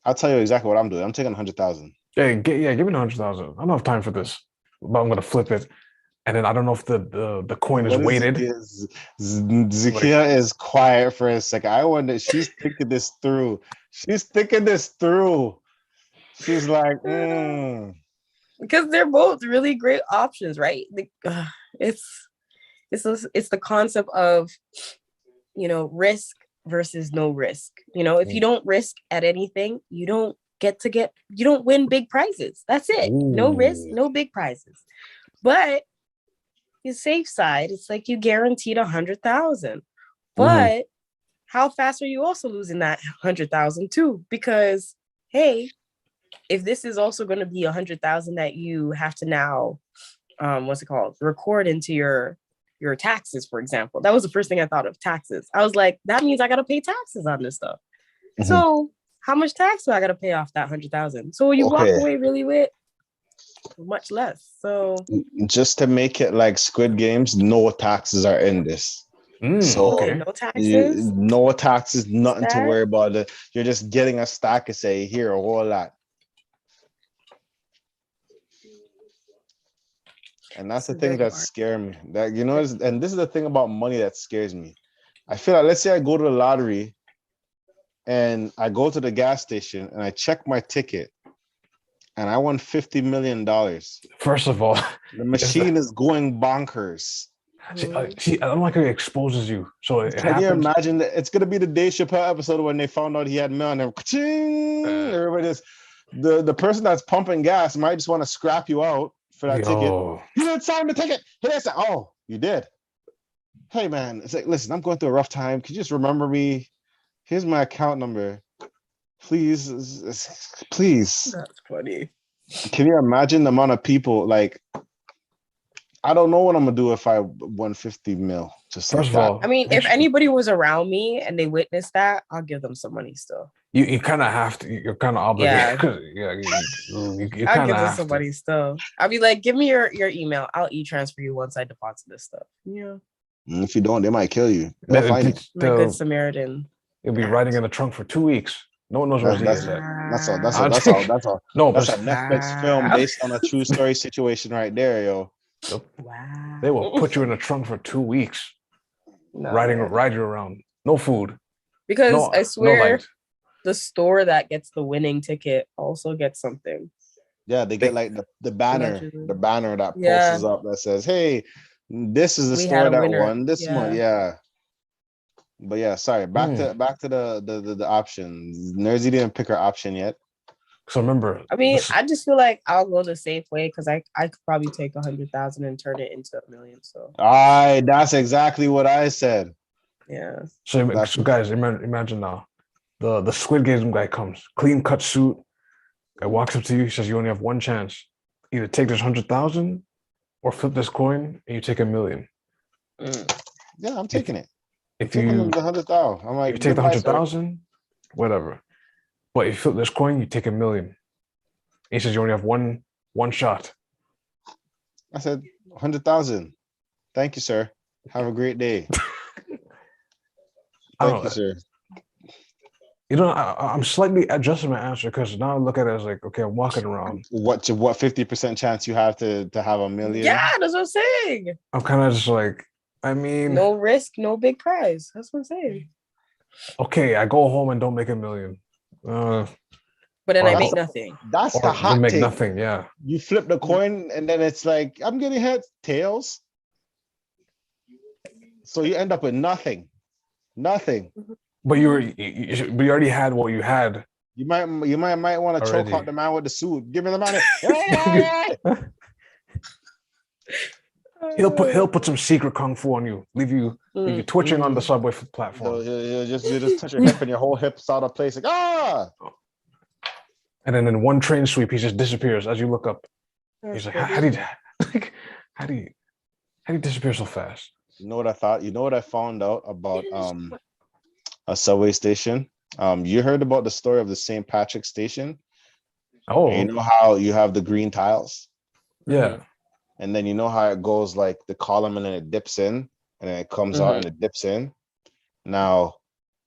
I'll tell you exactly what I'm doing. I'm taking 100,000. Give me 100,000. I don't have time for this, but I'm gonna flip it. And then I don't know if the coin is weighted. Zakia is quiet for a second. I wonder, she's thinking this through. She's like, because they're both really great options, right? It's the concept of, risk versus no risk. If you don't risk at anything, you don't win big prizes. That's it. Ooh. No risk, no big prizes. But the safe side, it's like you guaranteed 100,000. But how fast are you also losing that 100,000 too? Because hey, if this is also going to be 100,000 that you have to now, record into your taxes, for example. That was the first thing I thought of, taxes. I was like, that means I got to pay taxes on this stuff. So how much tax do I got to pay off that 100,000? So you walk away really with much less. So just to make it like Squid Games, no taxes are in this. No taxes. No taxes, nothing to worry about. You're just getting a stack and say, here, a whole lot. And that's the thing that scares me. That and this is the thing about money that scares me. I feel like, let's say I go to the lottery and I go to the gas station and I check my ticket and I won $50 million. First of all, the machine is going bonkers. See, I don't like how it exposes you. So can you imagine that it's gonna be the Dave Chappelle episode when they found out he had million and everybody is the person that's pumping gas might just want to scrap you out for that ticket. You didn't sign the ticket. He didn't say, you did. Hey man, it's like, listen, I'm going through a rough time. Could you just remember me Here's my account number. Please. That's funny. Can you imagine the amount of people? Like, I don't know what I'm gonna do if I won 50 mil. Just First like of that. all, I mean, if anybody was around me and they witnessed that, I'll give them some money still. you kind of have to. You're kind of obligated. Yeah. You I'll kind give of them have some to. money still. I'll be like, give me your email. I'll e-transfer you once I deposit this stuff. Yeah. If you don't, they might kill you. They'll find you. My good Samaritan. You'll be riding in the trunk for 2 weeks. No one knows where he is at. That's all. No, That's but a Netflix film based on a true story situation right there, yo. Wow. They will put you in the trunk for 2 weeks, No, ride you around. No food. Because I swear, no light. the store that gets the winning ticket also gets something. Yeah, they get like the banner, Allegedly. the banner that posts up that says, "Hey, this is the store that won this month." Yeah. But yeah, sorry. Back to the options. Nersy didn't pick her option yet. So remember, I mean, I just feel like I'll go the safe way because I could probably take 100,000 and turn it into $1 million. So that's exactly what I said. Yeah. So guys, imagine now, the Squid Game guy comes, clean cut suit, guy walks up to you, he says you only have one chance, either take this 100,000 or flip this coin and you take $1 million. Yeah, I'm taking it. If you the 100,000, I'm like, if you take the 100,000, whatever. But if you flip this coin, you take $1 million. He says you only have one shot. I said 100,000. Thank you, sir. Have a great day. Thank you, sir. You know, I'm slightly adjusting my answer because now I look at it as like, okay, I'm walking around. What 50% chance you have to have $1 million? Yeah, that's what I'm saying. I'm kind of just like, I mean, no risk, no big prize. That's what I'm saying. Okay, I go home and don't make $1 million. But then I make nothing. That's the hot make take. Nothing, yeah. You flip the coin and then it's like, I'm getting heads, tails. So you end up with nothing. Nothing. But you already had what you had. You might want to choke out the man with the suit. Give me the money. He'll put some secret kung fu on you, leave you twitching on the subway platform. So you just touch your hip and your whole hip's out of place. Like, And then in one train sweep, he just disappears as you look up. He's like, how do you disappear so fast? You know what I thought? You know what I found out about a subway station? You heard about the story of the St. Patrick's station? Oh, and you know how you have the green tiles? Yeah. And then you know how it goes like the column and then it dips in and then it comes out and it dips in. Now,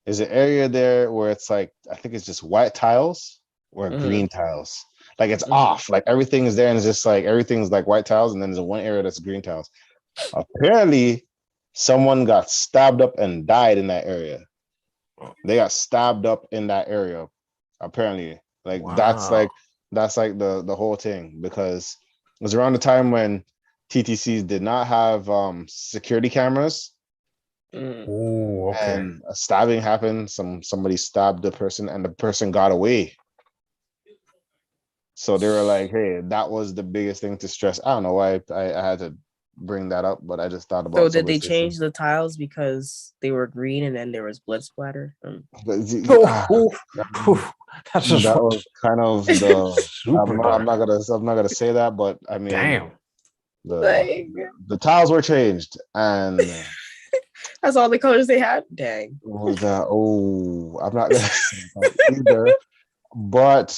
there's an area there where it's like, I think it's just white tiles or green tiles. Like it's off. Like everything is there and it's just like everything's like white tiles and then there's one area that's green tiles. Apparently, someone got stabbed up and died in that area. They got stabbed up in that area. Apparently, like that's like the whole thing, because it was around the time when TTCs did not have security cameras. Oh, okay. And a stabbing happened. Somebody stabbed the person and the person got away. So they were like, hey, that was the biggest thing to stress. I don't know why I had to bring that up, but I just thought about it. So did they change the tiles because they were green and then there was blood splatter? That's just that was kind of the I'm not gonna say that, but I mean, damn, the tiles were changed and that's all the colors they had. Dang. Was that? Oh, I'm not gonna say that either, but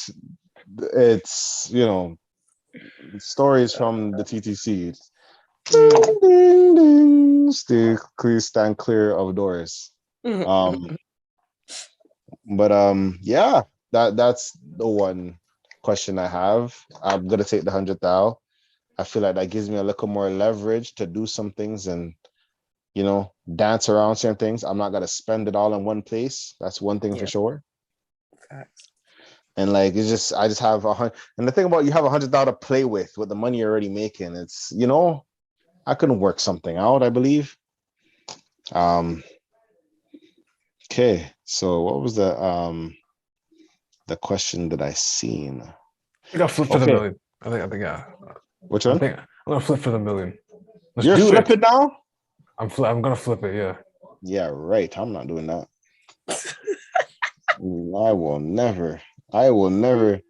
it's stories from the TTC. Ding, ding, please stand clear of doors. But yeah, that's the one question I have. I'm gonna take the 100,000. I feel like that gives me a little more leverage to do some things and dance around certain things. I'm not gonna spend it all in one place. That's one thing for sure. And like it's just I just have 100. And the thing about you have 100,000 to play with the money you're already making. It's I couldn't work something out, I believe. Okay, so what was the question that I seen? I got flip for the million. I think yeah. Which one? I'm gonna flip for the million. You're flipping now? I'm gonna flip it, yeah. Yeah, right. I'm not doing that. I will never. I will never.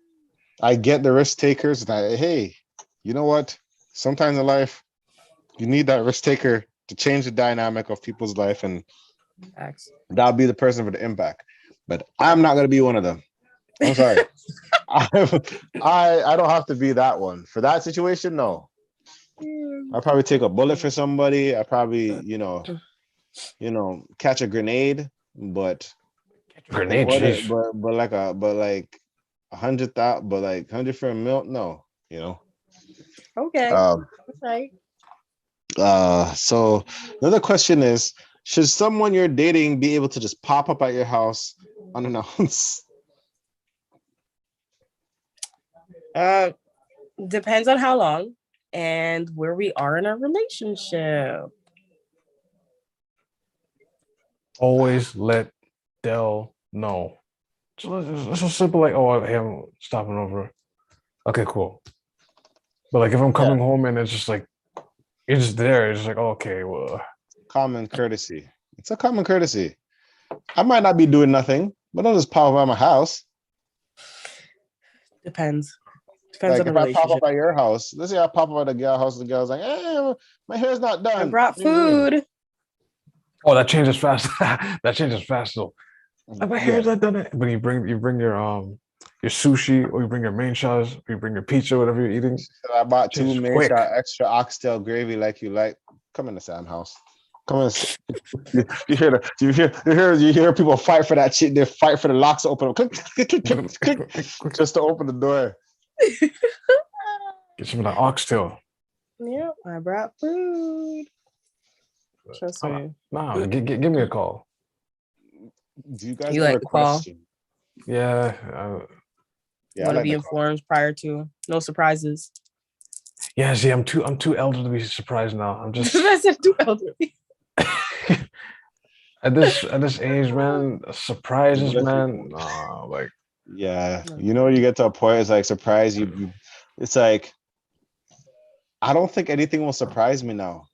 I get the risk takers. That hey, you know what? Sometimes in life, you need that risk taker to change the dynamic of people's life, and that'll be the person with the impact. But I'm not gonna be one of them. I'm sorry. I don't have to be that one for that situation. No, I'll probably take a bullet for somebody. I probably catch a grenade, but in Grenade, order, jeez. but like 100,000, but like 100 for a mil, no, Okay. Right. So another question is, should someone you're dating be able to just pop up at your house unannounced? Depends on how long and where we are in our relationship. Always let Dell know. It's so simple, like, oh, hey, I'm stopping over. Okay, cool. But like, if I'm coming home and it's just like, you're just there, it's just like, oh, okay, well. Common courtesy. It's a common courtesy. I might not be doing nothing, but I'll just pop up at my house. Depends Like on the if I pop relationship. up at your house, let's say I pop up at the girl house, the girl's like, hey, my hair's not done. I brought food. Oh, that changes fast. That changes fast though. My hair's not done. But you bring your sushi, or you bring your main sauce, or you bring your pizza, whatever you're eating. So I bought Just 2 main shot extra oxtail gravy like you like. Come in the Sam house. Come in. You hear people fight for that shit. They fight for the locks to open. Click, click, click, click, click, just to open the door. Get some of that oxtail. Yeah, I brought food. Trust me. Nah, give me a call. Do you guys You ever like to call? question? Yeah. You want to be informed prior to. No surprises. Yeah, see, I'm too elderly to be surprised now. I'm just I said too elderly. at this age, man. Surprises, man. Nah, like. Yeah, you get to a point. It's like surprise you. It's like I don't think anything will surprise me now.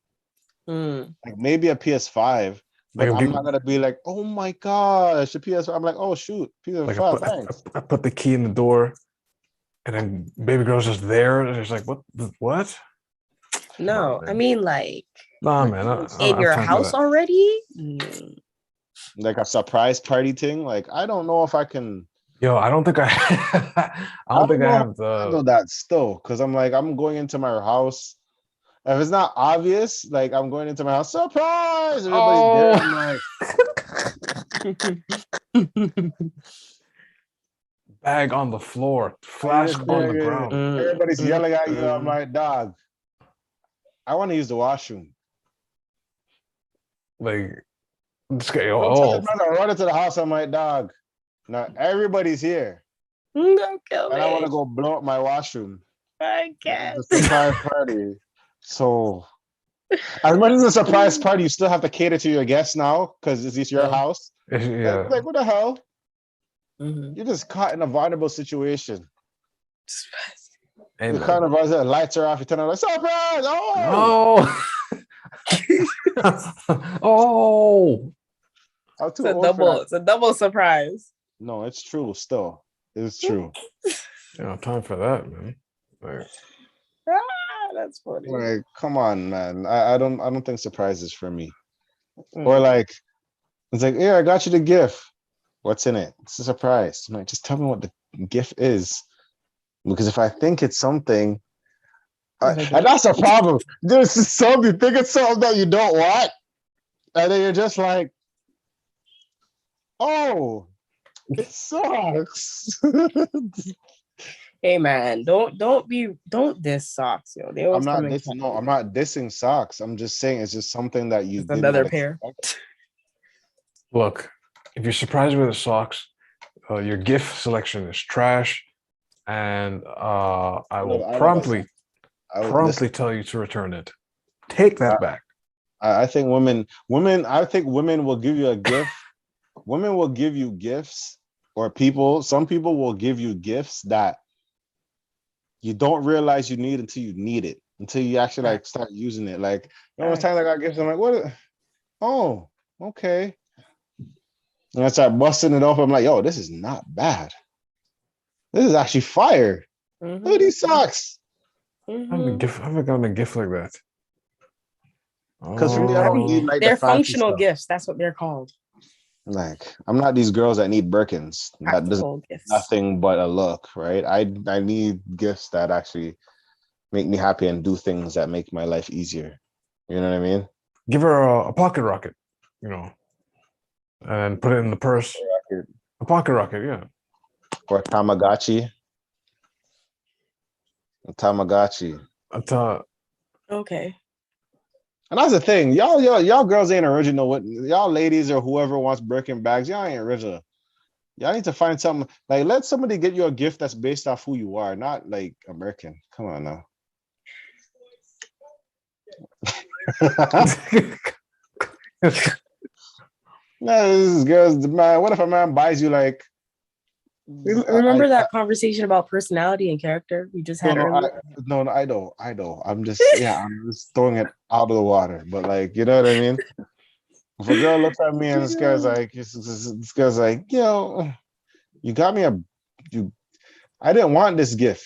Like maybe a PS5, but I'm not gonna be like, oh my gosh, a PS5. I'm like, oh shoot, PS5. Thanks. I put the key in the door, and then baby girl's just there. And it's like, what? No, I mean like. Nah, man. In your house already? Like a surprise party thing. Like I don't know if I can. Yo, I don't think I. I don't think I have handle that still, because I'm like I'm going into my house. If it's not obvious, like I'm going into my house, surprise! Everybody's there. I'm like, bag on the floor, flask on the ground. Everybody's yelling at you. I'm like, dog, I want to use the washroom. Like, this guy, I run into the house. I'm like, dog, now everybody's here. Don't kill me. And I want to go blow up my washroom. I guess. It's a surprise party. So, as much as a surprise party, you still have to cater to your guests now because it's your house. Yeah. Like, what the hell? You're just caught in a vulnerable situation. And you kind of the lights are off. You turn on like surprise! Oh, oh! It's a double surprise. No, it's true. Still, it's true. Time for that, man. Like, that's funny. Like, come on, man. I don't think surprises for me. Or like, it's like, yeah, I got you the gift. What's in it? It's a surprise. I'm like, just tell me what the gift is, because if I think it's something, and that's a problem. There's something you think it's something that you don't want, and then you're just like, oh, it sucks. Hey man, don't diss socks, yo. They always I'm not dissing socks. I'm just saying it's just something that you did another pair. Look, if you're surprised with the socks, your gift selection is trash, and I will promptly tell you to return it. Take that back. I think women will give you a gift. Women will give you gifts, or some people will give you gifts that you don't realize you need until you need it, until you actually like start using it. Like, times I got gifts, I'm like, what? Oh, okay. And I start busting it off. I'm like, yo, this is not bad. This is actually fire. Look at these socks. I haven't gotten a gift like that. Because for me, I don't need like they're the fancy functional stuff. gifts. That's what they're called. Like, I'm not these girls that need Birkins. That doesn't Gifts. nothing but a look, right? I need gifts that actually make me happy and do things that make my life easier. You know what I mean? Give her a pocket rocket, you know, and put it in the purse. A pocket rocket, yeah. Or a Tamagotchi. A Tamagotchi. Okay. And that's the thing. Y'all girls ain't original. What y'all ladies or whoever wants Birkin bags, y'all ain't original. Y'all need to find something like let somebody get you a gift that's based off who you are, not like American. Come on now. No, this is girls. Man, what if a man buys you like? Remember that conversation about personality and character we just had earlier? No, I don't. I'm just throwing it out of the water. But like, you know what I mean? If a girl looks at me and this guy's like, yo, you got me I didn't want this gift.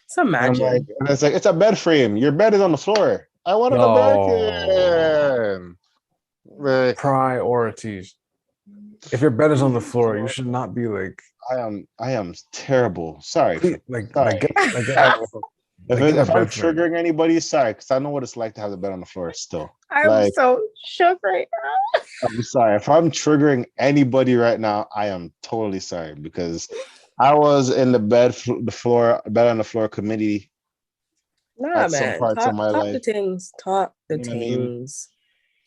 So imagine. And it's like, it's a bed frame. Your bed is on the floor. I wanted a Birkin. Like, priorities. If your bed is on the floor, you should not be like. I am terrible. Sorry. If I'm triggering anybody, sorry, because I know what it's like to have the bed on the floor still. I'm so shook right now. I'm sorry. If I'm triggering anybody right now, I am totally sorry because I was in the bed on the floor committee. Nah, man. Talk the things. Talk the things.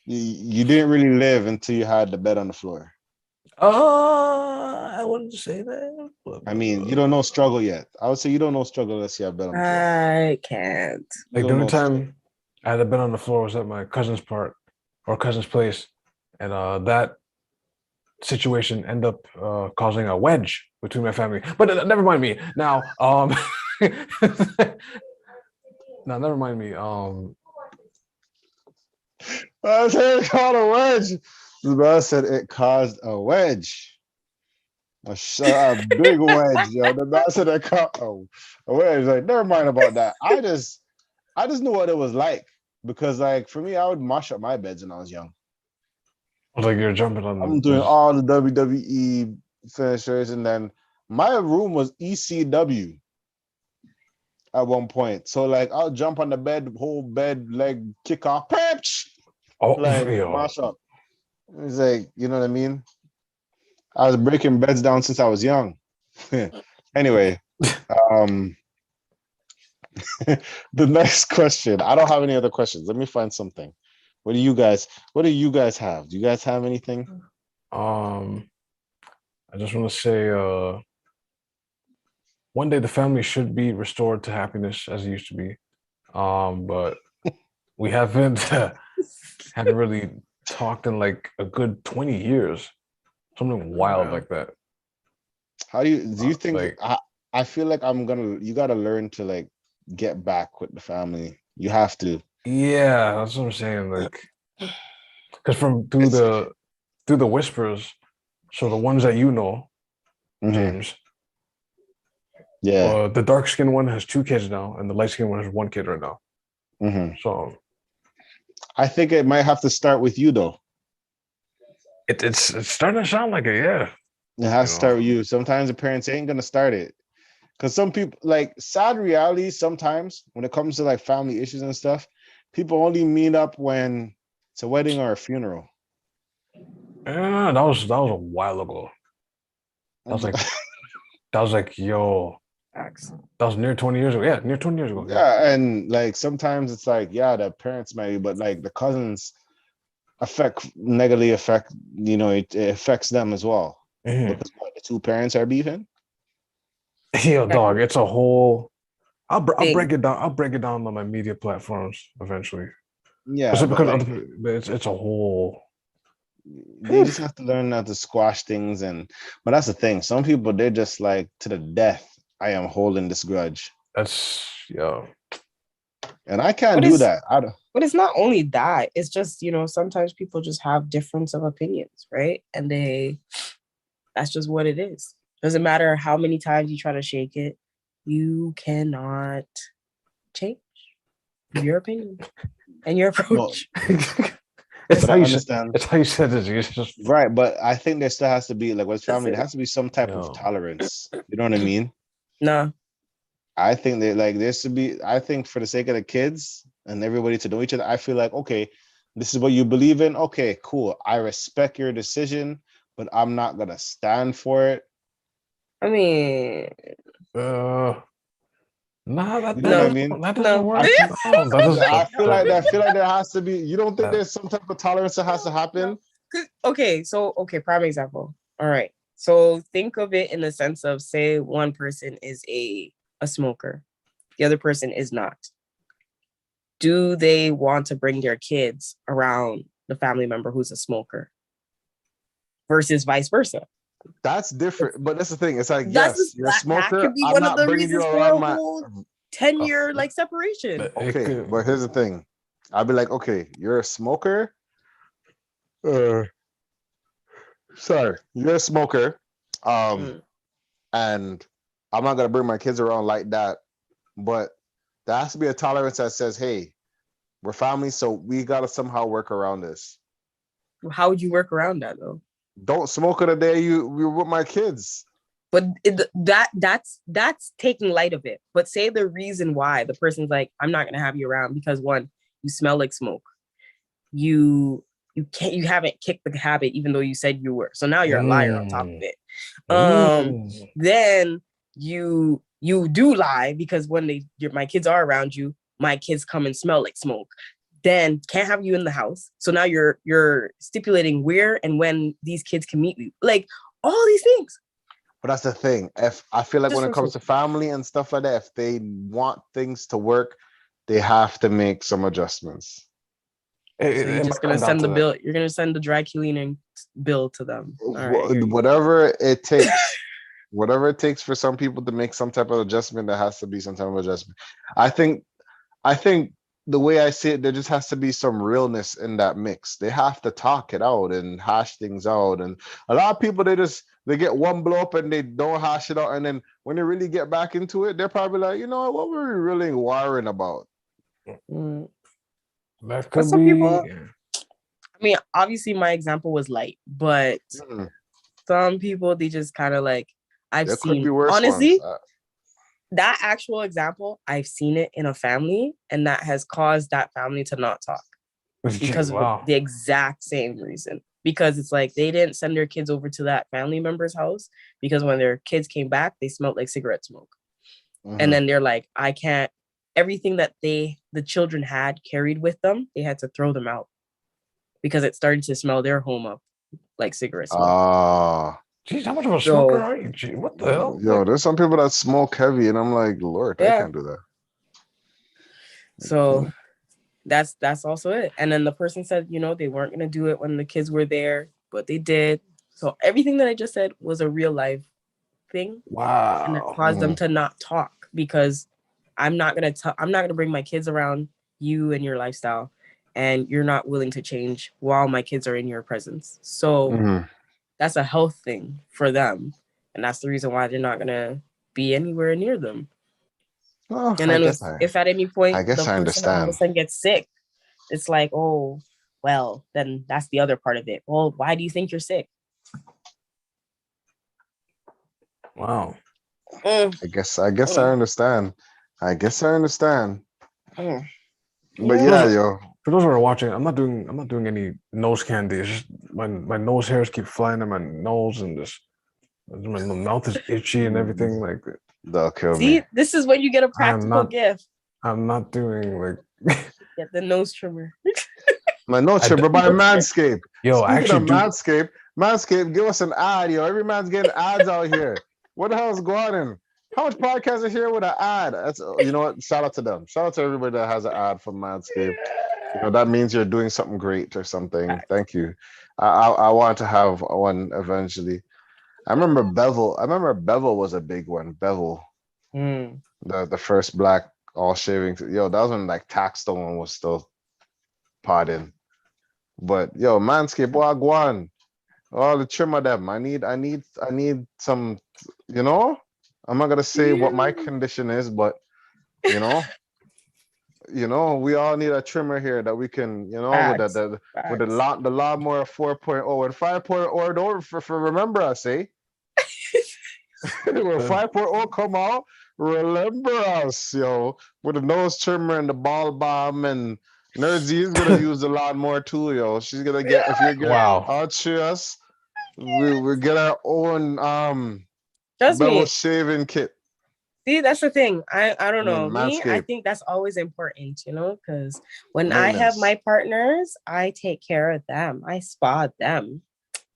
You didn't really live until you had the bed on the floor. I wouldn't say that. I mean, you don't know struggle yet. I would say you don't know struggle unless you have bed on the floor. I can't. Like the only time I had a bed on the floor was at my cousin's cousin's place, and that situation ended up causing a wedge between my family. But never mind me. Now, never mind me. I said it called a wedge. The man said it caused a wedge. A big wedge, yo. The man said it caused a wedge. Like, never mind about that. I just knew what it was like. Because like for me, I would mash up my beds when I was young. Like you're jumping on I'm doing all the WWE finishers, and then my room was ECW at one point. So like I'll jump on the bed, whole bed leg kick off, mash up. It's like, you know what I mean? I was breaking beds down since I was young. Anyway, the next question. I don't have any other questions. Let me find something. What do you guys have? Do you guys have anything? I just want to say one day the family should be restored to happiness as it used to be. But we haven't really talked in like a good 20 years. Something wild like that. How do you think like, I feel like you gotta learn to like get back with the family. You have to. Yeah, that's what I'm saying. Like, because through the whispers, so the ones that you know, James. Yeah. The dark skinned one has 2 kids now, and the light skinned one has 1 kid right now. So, I think it might have to start with you though. It's starting to sound like it, yeah. It has to start with you. Sometimes the parents ain't gonna start it. Because some people, like, sad reality sometimes when it comes to like family issues and stuff, people only meet up when it's a wedding or a funeral. Yeah, that was a while ago. That was like, yo, that was near 20 years ago. Yeah, near 20 years ago. Yeah, and like sometimes it's like, yeah, the parents maybe, but like the cousins negatively affect, it affects them as well. Because the 2 parents are beefing. Yo, dog, it's a whole. I'll break it down. I'll break it down on my media platforms eventually. Yeah, because it's a whole. They just have to learn how to squash things, but that's the thing. Some people, they're just like, to the death, I am holding this grudge. That's And I can't But do it's- that. I don't. But it's not only that. It's just, sometimes people just have difference of opinions, right? And that's just what it is. Doesn't matter how many times you try to shake it, you cannot change your opinion and your approach. It's But how I you understand. It's how you said it. You just Right, but I think there still has to be, like, with family, Listen. there has to be some type No. of tolerance. You know what I mean? Nah. I think that, like, there should be, I think for the sake of the kids and everybody to know each other, I feel like, okay, this is what you believe in. Okay, cool. I respect your decision, but I'm not gonna stand for it. I mean, nah, that You know what I No. mean? that doesn't No. work. I No, that doesn't. I feel like there has to be. You don't think Yeah. there's some type of tolerance that has to happen? Okay, prime example. All right. So think of it in the sense of, say one person is a smoker, the other person is not. Do they want to bring their kids around the family member who's a smoker versus vice versa? That's different. But that's the thing. It's like, That's yes, you're a that smoker. could be I'm one of not the bringing you reasons for around a my. whole 10-year like separation. Okay, but here's the thing. I'll be like, okay, you're a smoker. Sorry, you're a smoker. And I'm not gonna bring my kids around like that. But there has to be a tolerance that says, hey, we're family, so we gotta somehow work around this. How would you work around that though? Don't smoke on the day you're with my kids. But that's taking light of it. But say the reason why the person's like, I'm not gonna have you around because one, you smell like smoke. You haven't kicked the habit, even though you said you were. So now you're a liar on top of it. Then you do lie because when my kids are around you, my kids come and smell like smoke. Then can't have you in the house. So now you're stipulating where and when these kids can meet you. Like all these things. But that's the thing. If I feel like Just when it comes to family and stuff like that, if they want things to work, they have to make some adjustments. So you're just gonna send the bill. You're gonna send the dry cleaning bill to them. All right. Whatever it takes. Whatever it takes for some people to make some type of adjustment, there has to be some type of adjustment. I think the way I see it, there just has to be some realness in that mix. They have to talk it out and hash things out. And a lot of people, they get one blow up and they don't hash it out. And then when they really get back into it, they're probably like, what were we really worrying about? That could some be. People, I mean, obviously my example was light, but some people, they just kind of like, I've seen, honestly, that actual example, I've seen it in a family, and that has caused that family to not talk because of the exact same reason. Because it's like they didn't send their kids over to that family member's house because when their kids came back, they smelled like cigarette smoke. And then they're like, I can't, everything that the children had carried with them, they had to throw them out because it started to smell their home up like cigarette smoke. Geez, how much of a smoker are you? Gee, what the hell? Yo, there's some people that smoke heavy, and I'm like, Lord, I can't do that. So that's also it. And then the person said, they weren't gonna do it when the kids were there, but they did. So everything that I just said was a real life thing. Wow. And it caused them to not talk because I'm not gonna bring my kids around you and your lifestyle, and you're not willing to change while my kids are in your presence. So that's a health thing for them. And that's the reason why they're not going to be anywhere near them. Well, and then if at any point the person all of a sudden gets sick, it's like, oh, well, then that's the other part of it. Well, why do you think you're sick? Wow. I guess I understand. But yeah, yo. For those who are watching, I'm not doing any nose candy. It's just my nose hairs keep flying in my nose, and my mouth is itchy and everything. Like that'll kill me. See, this is when you get a practical gift. I'm not doing like get the nose trimmer. My nose trimmer by Manscaped. Yo, Speaking of Manscaped, give us an ad, yo. Every man's getting ads out here. What the hell is going on? How much podcasts are here with an ad? That's, you know what? Shout out to them. Shout out to everybody that has an ad from Manscaped. That means you're doing something great or something. Thank you. I want to have one eventually. I remember Bevel was a big one. Bevel, the first black all shaving. Yo, that was when like Taxstone was still potting. But yo, Manscaped, Wagwan, all the trim of them. I need some. You know, I'm not gonna say what my condition is, but you know, we all need a trimmer here that we can, with Facts. with the lawnmower 4.0 and 5.0. Don't for remember us, eh? When 5.0 come out, remember us, yo, with the nose trimmer and the ball bomb, and Nerdsy is gonna use the lawnmower too, yo. She's gonna get, if you're getting out to us, we get our own Trust bevel me. shaving kit. See, that's the thing. I don't know. Me, I Manscaped. think that's always important, because when I have my partners, I take care of them. I spa them.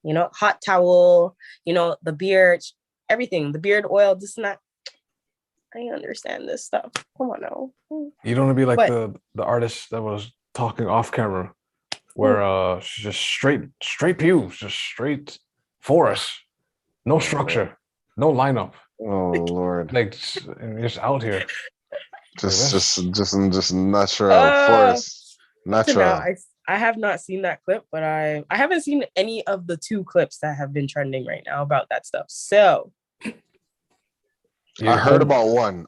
Hot towel, the beard, everything, the beard oil, this and that. I understand this stuff. Come on now. You don't want to be like the artist that was talking off camera, where she's just straight pews, just straight forest, no structure, no lineup. Oh Lord! Like just out here, just natural forest, natural. I have not seen that clip, but I haven't seen any of the 2 clips that have been trending right now about that stuff. So I heard about one,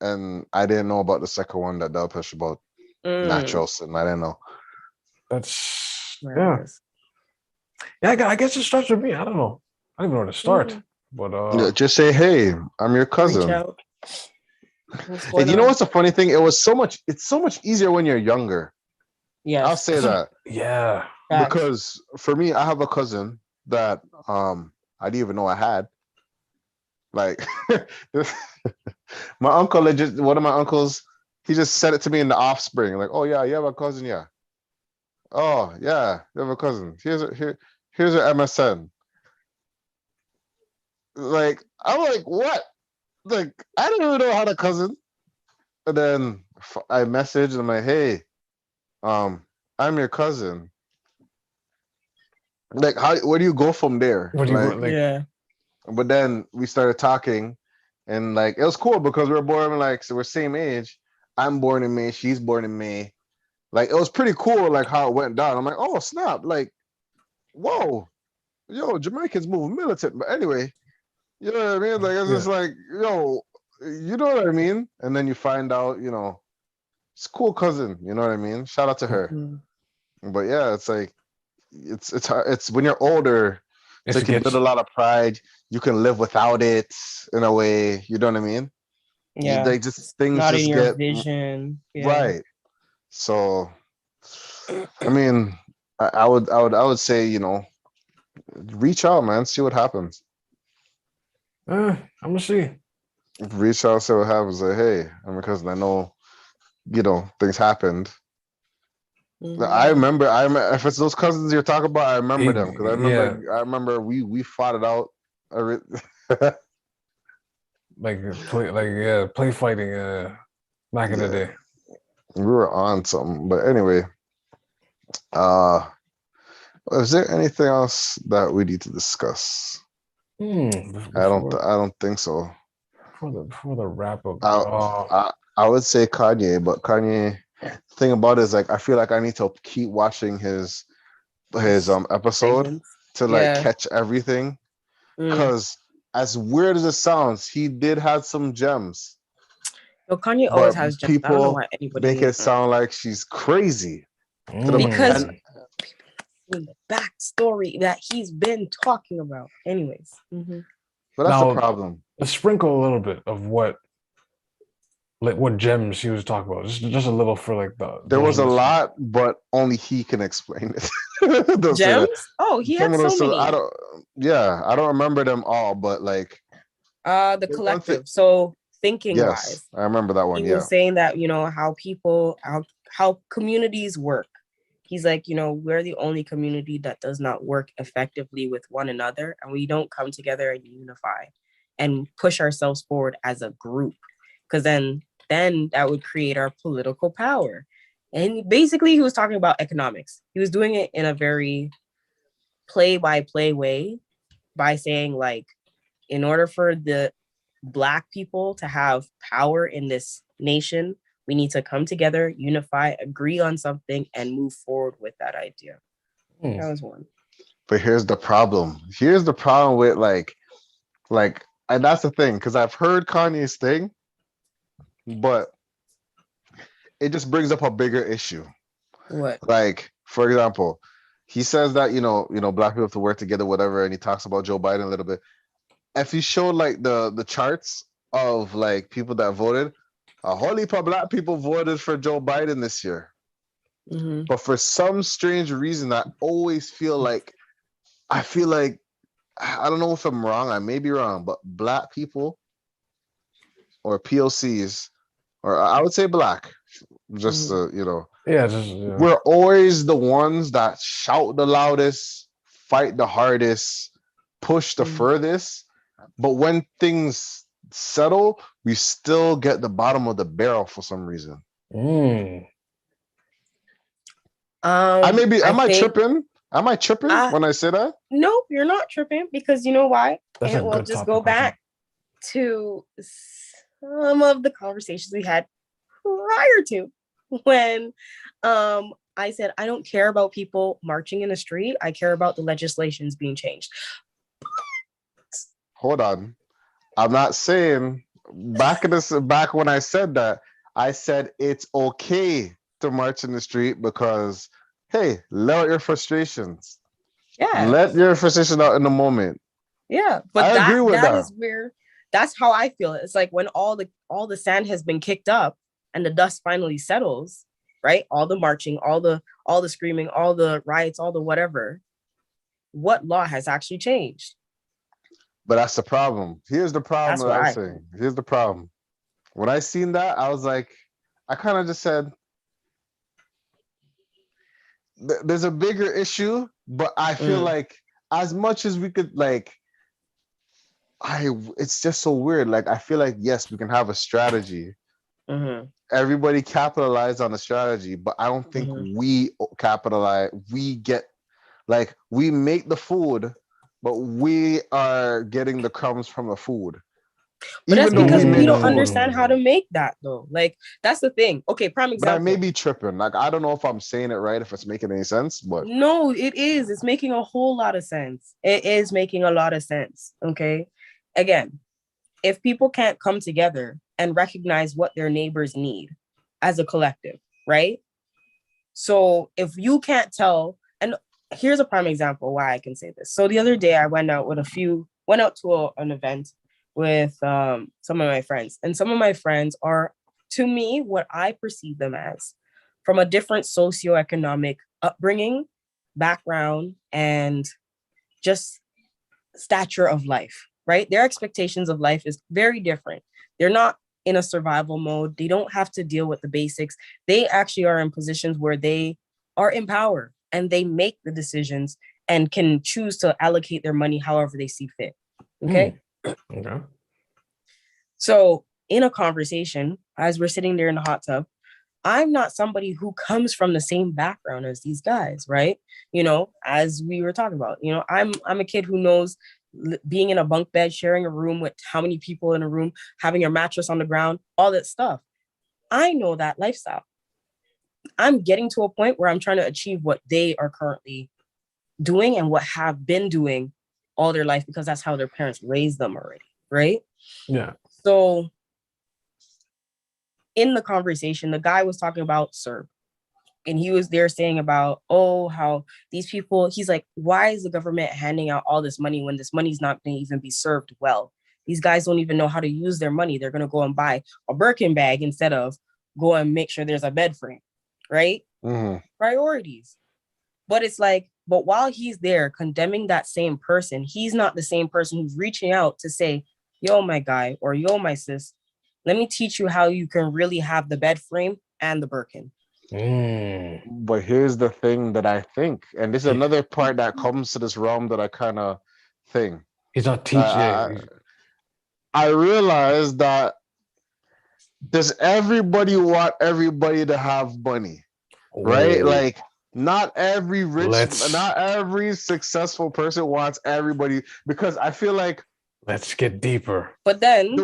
and I didn't know about the second one that they'll push about naturals, and I didn't know. That's I guess it starts with me. I don't know. I don't even know where to start. But just say, hey, I'm your cousin. And you know what's the funny thing? It's so much easier when you're younger. Yeah, I'll say that. Yeah. Because for me, I have a cousin that I didn't even know I had. Like my uncle, one of my uncles, he just said it to me in the offspring, like, oh yeah, you have a cousin, yeah. Oh yeah, you have a cousin. Here's her MSN. Like, I'm like, what? Like, I don't even know how to cousin. And then I messaged, I'm like, hey, I'm your cousin. Like, where do you go from there? Yeah. But then we started talking, and like it was cool because we're born so we're same age. I'm born in May, she's born in May. Like, it was pretty cool, like how it went down. I'm like, oh snap, like, whoa, yo, Jamaicans move militant. But anyway, you know what I mean? Like, it's just like, yo, you know what I mean? And then you find out, it's a cool cousin, you know what I mean? Shout out to her. But yeah, it's like it's when you're older, it's like you build a lot of pride. You can live without it in a way, you know what I mean? Yeah, they just things not just in your get vision. Right. So I mean, I would say, reach out, man, see what happens. I'm gonna see. Reach out, see what happens. Like, hey, because I know, things happened. I remember if it's those cousins you're talking about, I remember them because I remember we fought it out. Play fighting back in the day. We were on something, but anyway, is there anything else that we need to discuss? I don't think so. Before the wrap up, I would say Kanye, but Kanye, thing about it is, like, I feel like I need to keep watching his episode to catch everything, because as weird as it sounds, he did have some gems. Well, Kanye always has gems. People I don't know why anybody make it sound like she's crazy. Because the backstory that he's been talking about. Anyways. But that's the problem. Let's sprinkle a little bit of what gems he was talking about. Just a little for like there was a lot, but only he can explain it. Gems? Oh, he had so many. I don't remember them all, but like the collective. So thinking wise, I remember that one. He was saying that, how people, how communities work. He's like, we're the only community that does not work effectively with one another, and we don't come together and unify and push ourselves forward as a group, because then that would create our political power. And basically he was talking about economics. He was doing it in a very play-by-play way by saying, like, in order for the Black people to have power in this nation, we need to come together, unify, agree on something, and move forward with that idea. That was one. But here's the problem. Here's the problem with like, and that's the thing, because I've heard Kanye's thing, but it just brings up a bigger issue. What? Like, for example, he says that black people have to work together, whatever, and he talks about Joe Biden a little bit. If you showed like the charts of like people that voted, a whole heap of black people voted for Joe Biden this year. Mm-hmm. But for some strange reason, I feel like I don't know if I'm wrong. I may be wrong, but black people or POCs, or I would say black, just we're always the ones that shout the loudest, fight the hardest, push the furthest. But when things settle, we still get the bottom of the barrel for some reason. Am I tripping? Am I tripping when I say that? No, you're not tripping, because you know why? It will just go back to some of the conversations we had prior to when I said I don't care about people marching in the street. I care about the legislations being changed. Hold on. I'm not saying back when I said that, I said it's okay to march in the street because, hey, let out your frustrations. Yeah. Let your frustration out in the moment. Yeah. But I agree with that. Is where that's how I feel. It's like when all the sand has been kicked up and the dust finally settles, right? All the marching, all the screaming, all the riots, all the whatever. What law has actually changed? But that's the problem. Here's the problem that I'm saying. Here's the problem. When I seen that, I was like, I kind of just said, there's a bigger issue, but I feel like as much as we could it's just so weird. Like, I feel like, yes, we can have a strategy. Everybody capitalize on the strategy, but I don't think we capitalize. We get, like, we make the food, but we are getting the crumbs from the food. But that's because we don't understand how to make that, though. Like, that's the thing. Okay, prime example. But I may be tripping. Like, I don't know if I'm saying it right, if it's making any sense, but... No, it is. It's making a whole lot of sense. It is making a lot of sense, okay? Again, if people can't come together and recognize what their neighbors need as a collective, right? So if you can't tell... And here's a prime example why I can say this. So the other day, I went out to an event with some of my friends, and some of my friends are, to me, what I perceive them as, from a different socioeconomic upbringing, background, and just stature of life, right? Their expectations of life is very different. They're not in a survival mode. They don't have to deal with the basics. They actually are in positions where they are in power and they make the decisions and can choose to allocate their money however they see fit. Okay. Okay. So in a conversation, as we're sitting there in the hot tub, I'm not somebody who comes from the same background as these guys, right? You know, as we were talking about, you know, I'm a kid who knows being in a bunk bed, sharing a room with how many people in a room, having a mattress on the ground, all that stuff. I know that lifestyle. I'm getting to a point where I'm trying to achieve what they are currently doing and what have been doing all their life, because that's how their parents raised them already, right? Yeah. So in the conversation, the guy was talking about CERB, and he was there saying about, how these people, he's like, why is the government handing out all this money when this money's not going to even be served well? These guys don't even know how to use their money. They're going to go and buy a Birkin bag instead of go and make sure there's a bed frame, right? Priorities. But it's like, but while he's there condemning that same person, he's not the same person who's reaching out to say, yo, my guy, or yo, my sis, let me teach you how you can really have the bed frame and the Birkin. But here's the thing that I think, and this is another part that comes to this realm that I kind of think. He's not teaching. I realize that does everybody want everybody to have money, right? Like, not every successful person wants everybody, because I feel like let's get deeper. But then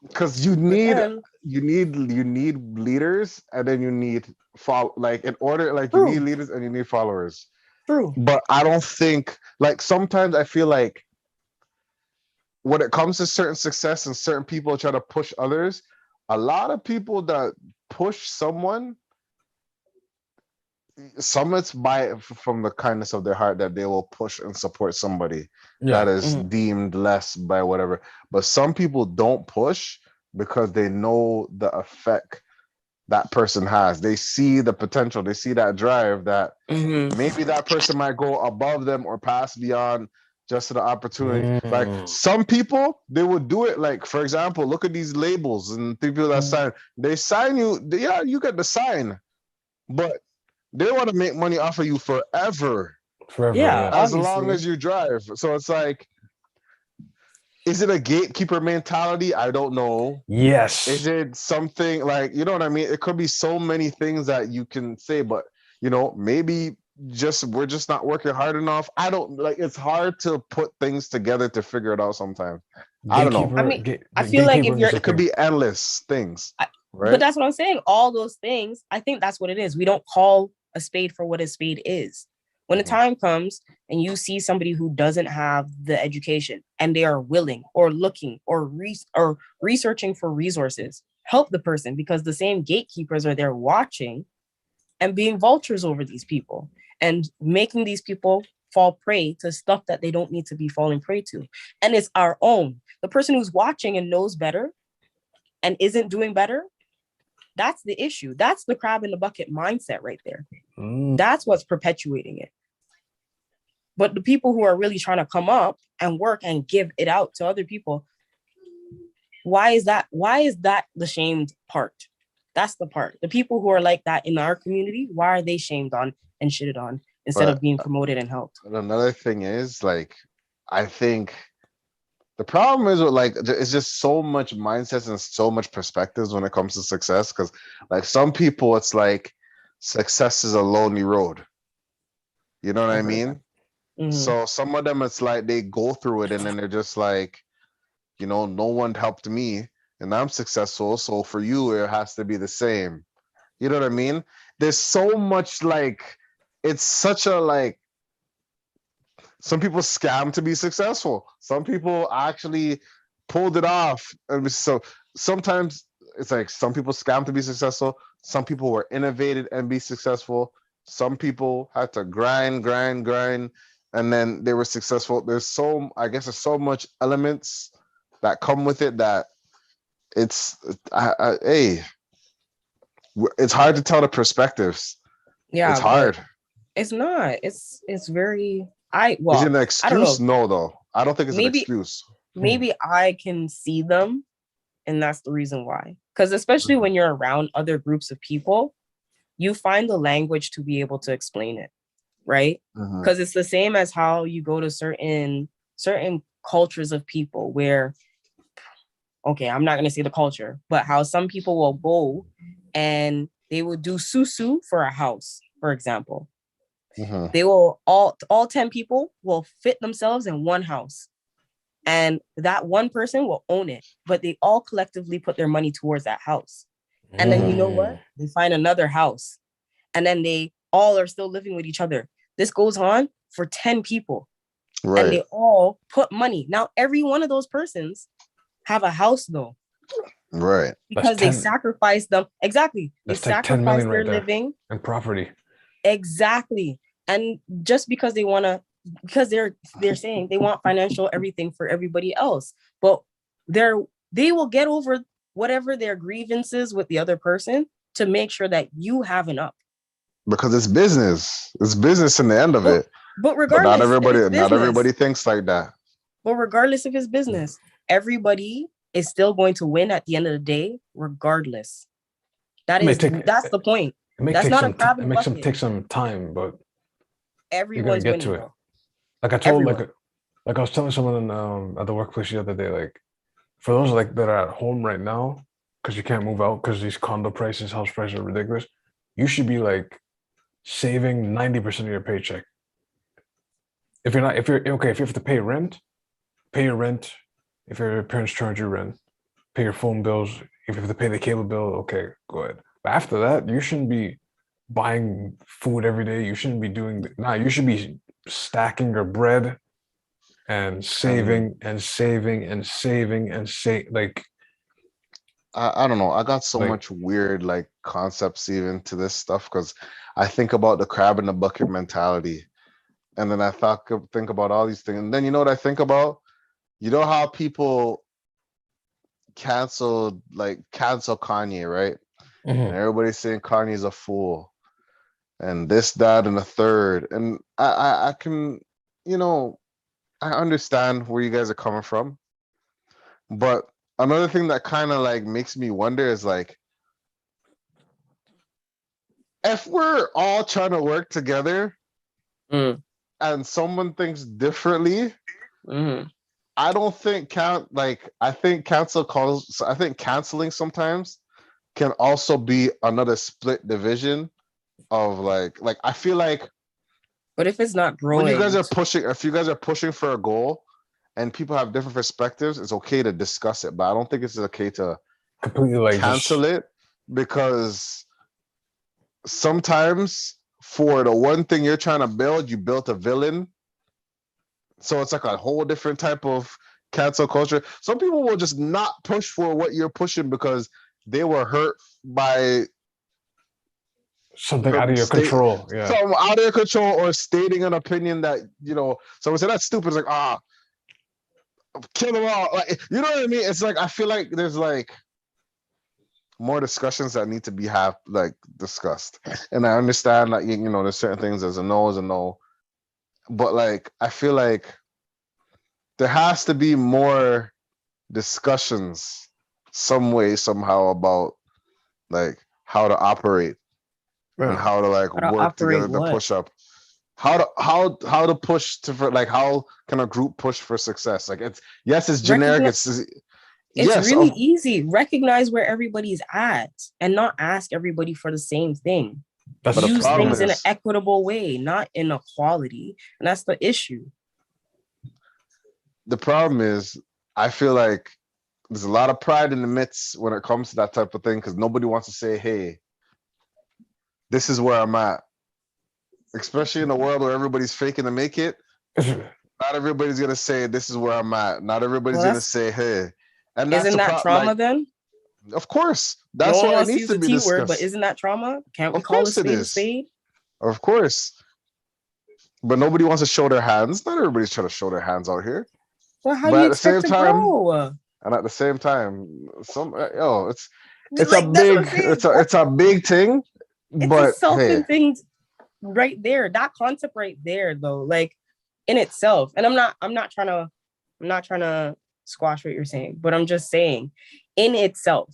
because you need you need leaders, and then you need follow, like in order, like you True. need leaders and you need followers. True. But I don't think, like, sometimes I feel like when it comes to certain success and certain people try to push others, a lot of people that push someone, some it's from the kindness of their heart that they will push and support somebody that is deemed less by whatever. But some people don't push because they know the effect that person has. They see the potential, they see that drive that maybe that person might go above them or pass beyond just the opportunity. Like some people, they would do it. Like, for example, look at these labels and people that sign. They sign you, yeah, you get the sign, but they want to make money off of you forever. Yeah, as obviously. long as you drive. So it's like, is it a gatekeeper mentality? I don't know. Yes. Is it something like, you know what I mean? It could be so many things that you can say, but you know, maybe we're just not working hard enough. I don't, like, it's hard to put things together to figure it out sometimes. I don't know. I mean, I feel like if you're, it could be endless things, right? But that's what I'm saying. All those things, I think that's what it is. We don't call a spade for what a spade is. When the time comes and you see somebody who doesn't have the education and they are willing or looking or researching for resources, help the person, because the same gatekeepers are there watching and being vultures over these people and making these people fall prey to stuff that they don't need to be falling prey to. And it's our own. The person who's watching and knows better and isn't doing better, that's the issue. That's the crab in the bucket mindset right there. That's what's perpetuating it. But the people who are really trying to come up and work and give it out to other people, why is that the shamed part? That's the part. The people who are like that in our community, why are they shamed on and shitted on instead of being promoted and helped? Another thing is, like, I think the problem is with, like, it's just so much mindsets and so much perspectives when it comes to success. Because, like, some people, it's like success is a lonely road. You know what I mean? So some of them, it's like they go through it and then they're just like, you know, no one helped me and I'm successful. So for you, it has to be the same. You know what I mean? There's so much, like, it's such a, like, some people scam to be successful. Some people actually pulled it off. And so sometimes it's like some people scam to be successful. Some people were innovated and be successful. Some people had to grind, and then they were successful. There's so much elements that come with it that it's hard to tell the perspectives. Yeah, it's hard. It's not. It's very. Is it an excuse? No, though. I don't think it's an excuse. Maybe I can see them, and that's the reason why. Because especially when you're around other groups of people, you find the language to be able to explain it, right? Because it's the same as how you go to certain cultures of people where, okay, I'm not going to say the culture, but how some people will go and they will do susu for a house, for example. They will all 10 people will fit themselves in one house, and that one person will own it, but they all collectively put their money towards that house. And then you know what? They find another house, and then they all are still living with each other. This goes on for 10 people, right? And they all put money. Now, every one of those persons have a house, though, right? Because they sacrifice them. Exactly, they sacrifice their living and property. Exactly. And just because they want to, because they're saying they want financial everything for everybody else, but they will get over whatever their grievances with the other person to make sure that you have enough. Because it's business. It's business in the end of it. But regardless, not everybody thinks like that. But regardless of his business, everybody is still going to win at the end of the day, regardless. That's the point. That's not a crab in the bucket. It makes them take some time, but everyone's you're gonna get to it. Though. Like I told, like I was telling someone at the workplace the other day, like for those like that are at home right now because you can't move out because these condo prices, house prices are ridiculous. You should be like saving 90% of your paycheck. If you have to pay rent, pay your rent. If your parents charge you rent, pay your phone bills, if you have to pay the cable bill, okay, go ahead. But after that, you shouldn't be buying food every day. You shouldn't be doing you should be stacking your bread and saving and saving and saving and like I don't know. I got so much weird like concepts even to this stuff because I think about the crab in the bucket mentality. And then I think about all these things. And then you know what I think about? You know how people cancel Kanye, right? And everybody's saying Kanye's a fool. And this, that, and a third. And I can, you know, I understand where you guys are coming from. But another thing that kind of like makes me wonder is like, if we're all trying to work together and someone thinks differently, I don't think I think canceling sometimes can also be another split division of like I feel like. But if it's not growing, if you guys are pushing for a goal and people have different perspectives, it's okay to discuss it. But I don't think it's okay to completely like cancel it, because sometimes for the one thing you're trying to build, you built a villain. So it's like a whole different type of cancel culture. Some people will just not push for what you're pushing because they were hurt by something out of your control. Yeah. Something out of your control, or stating an opinion that, you know, someone said that's stupid. It's like, kill them all. Like, you know what I mean? It's like, I feel like there's like more discussions that need to be discussed. And I understand that, you know, there's certain things as a no is a no. But like, I feel like there has to be more discussions some way, somehow about like how to operate and how to like work together to push up. How to push how can a group push for success? Like it's generic. It's really easy. Recognize where everybody's at and not ask everybody for the same thing. Use things in an equitable way, not inequality. And that's the issue. The problem is, I feel like there's a lot of pride in the midst when it comes to that type of thing, because nobody wants to say, hey, this is where I'm at. Especially in a world where everybody's faking to make it. Not everybody's going to say, this is where I'm at. Not everybody's going to say, hey. And isn't that trauma then? Of course. That's why it needs to be discussed. Word, but isn't that trauma? Can't we call it a spade? Of course. But nobody wants to show their hands. Not everybody's trying to show their hands out here. Well, how do you expect to grow? And at the same time, it's a big thing. It's a selfing thing right there. That concept right there, though, like in itself. And I'm not trying to squash what you're saying, but I'm just saying, in itself,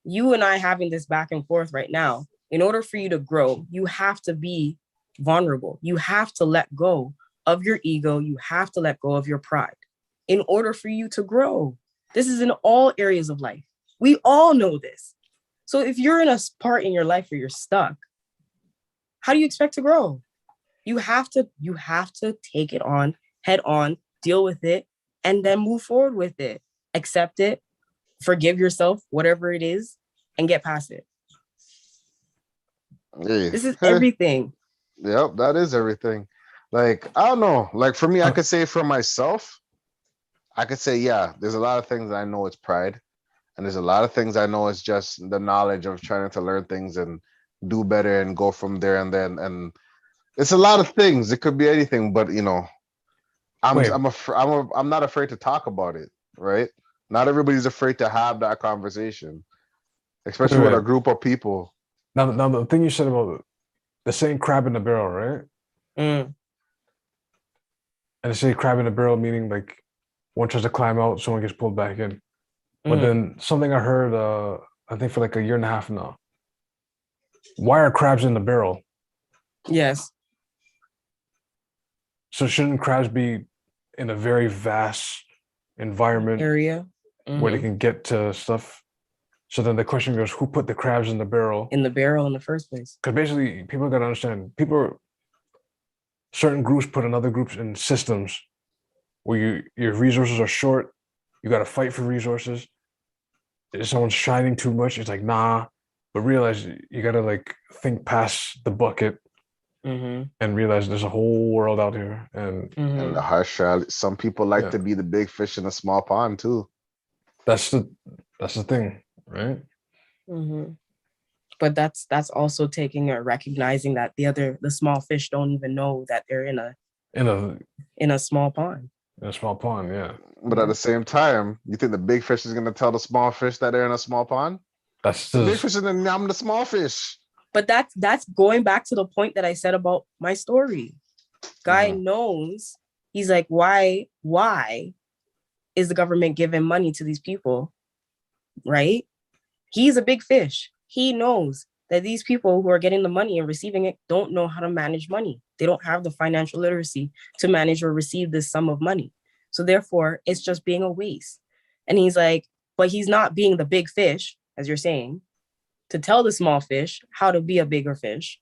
you and I having this back and forth right now, in order for you to grow, you have to be vulnerable. You have to let go of your ego. You have to let go of your pride in order for you to grow. This is in all areas of life. We all know this. So if you're in a part in your life where you're stuck, how do you expect to grow? You have to take it on, head on, deal with it, and then move forward with it. Accept it, forgive yourself, whatever it is, and get past it. Hey. This is everything. Yep, that is everything. Like, I don't know. Like for me, I could say for myself, I could say, yeah, there's a lot of things I know it's pride. And there's a lot of things I know it's just the knowledge of trying to learn things and do better and go from there. And it's a lot of things. It could be anything, but you know, I'm not afraid to talk about it, right? Not everybody's afraid to have that conversation, especially with a group of people. Now the thing you said about the saying crab in the barrel, right? And they say crab in the barrel, meaning like one tries to climb out, someone gets pulled back in. But then something I heard, I think for like a year and a half now. Why are crabs in the barrel? Yes. So shouldn't crabs be in a very vast environment area where they can get to stuff? So then the question goes, who put the crabs in the barrel? In the barrel in the first place. Because basically people got to understand, certain groups put another groups in systems where your resources are short, you got to fight for resources. if someone's shining too much, it's like, nah. But realize you gotta like think past the bucket and realize there's a whole world out here. And the harsh reality, some people like to be the big fish in a small pond too. That's the thing, right? But that's also taking or recognizing that the small fish don't even know that they're in a small pond. In a small pond, yeah. But at the same time, you think the big fish is gonna tell the small fish that they're in a small pond? That's the big fish is gonna yum the small fish. But that's going back to the point that I said about my story. Guy knows, he's like, why is the government giving money to these people? Right? He's a big fish. He knows that these people who are getting the money and receiving it don't know how to manage money. They don't have the financial literacy to manage or receive this sum of money. So therefore, it's just being a waste. And he's like, but he's not being the big fish, as you're saying, to tell the small fish how to be a bigger fish.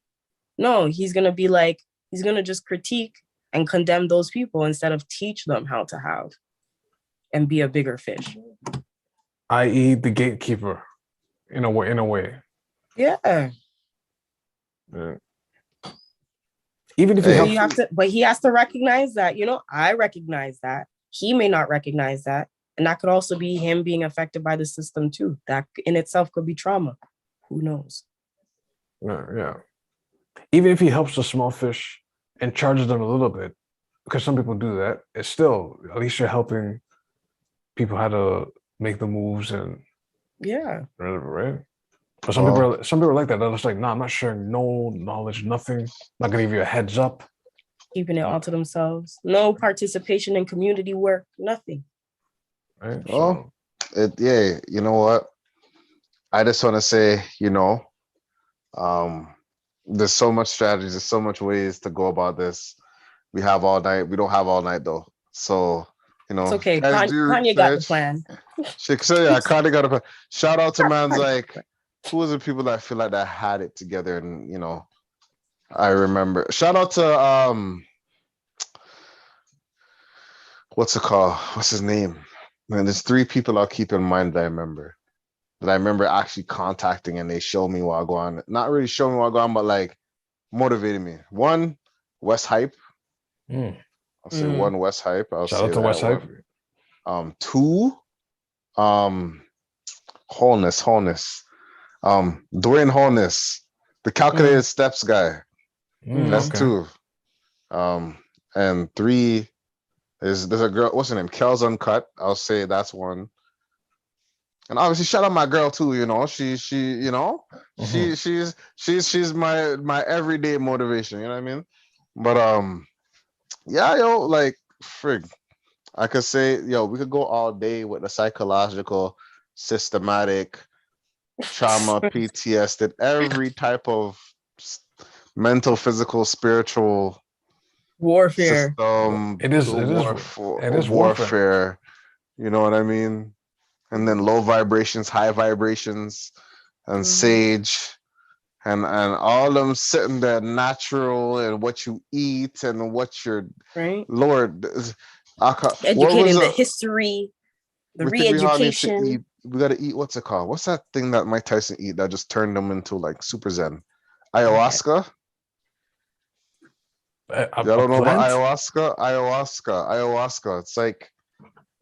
No, he's going to just critique and condemn those people instead of teach them how to have and be a bigger fish. I.e. the gatekeeper, in a way. Yeah. Even if he has to recognize that, I recognize that. He may not recognize that. And that could also be him being affected by the system too. That in itself could be trauma. Who knows? Yeah. Even if he helps the small fish and charges them a little bit, because some people do that, it's still, at least you're helping people how to make the moves and right? But some people are like that. They're just like, nah, I'm not sharing no knowledge, nothing. I'm not gonna give you a heads up. Keeping it all to themselves. No participation in community work, nothing. Right? Well, you know what? I just want to say, there's so much strategies, there's so much ways to go about this. We have all night. We don't have all night though. So, it's okay. Kanye got the plan. So yeah, Kanye got a plan. Shout out to man's like, who was the people that feel like that had it together? And I remember. Shout out to what's it called? What's his name? Man, there's 3 people I'll keep in mind that I remember actually contacting, and they show me what I go on. Not really show me what I go on, but like motivated me. 1, West Hype. I'll say 1, West Hype. Shout out to West Hype. 2, Wholeness. Dwayne Wholeness, the calculated steps guy. That's okay. 2. And 3 is there's a girl. What's her name? Kel's Uncut. I'll say that's 1. And obviously, shout out my girl too. She's my everyday motivation. You know what I mean? But like frig, I could say, we could go all day with the psychological, systematic, trauma, PTSD, every type of mental, physical, spiritual warfare. System. It is warfare. You know what I mean? And then low vibrations, high vibrations, and sage, and all of them sitting there natural, and what you eat and what you're Lord. Educating the history, the re-education. We gotta eat. What's it called? What's that thing that Mike Tyson eat that just turned them into like super zen? Ayahuasca. I don't know about ayahuasca. It's like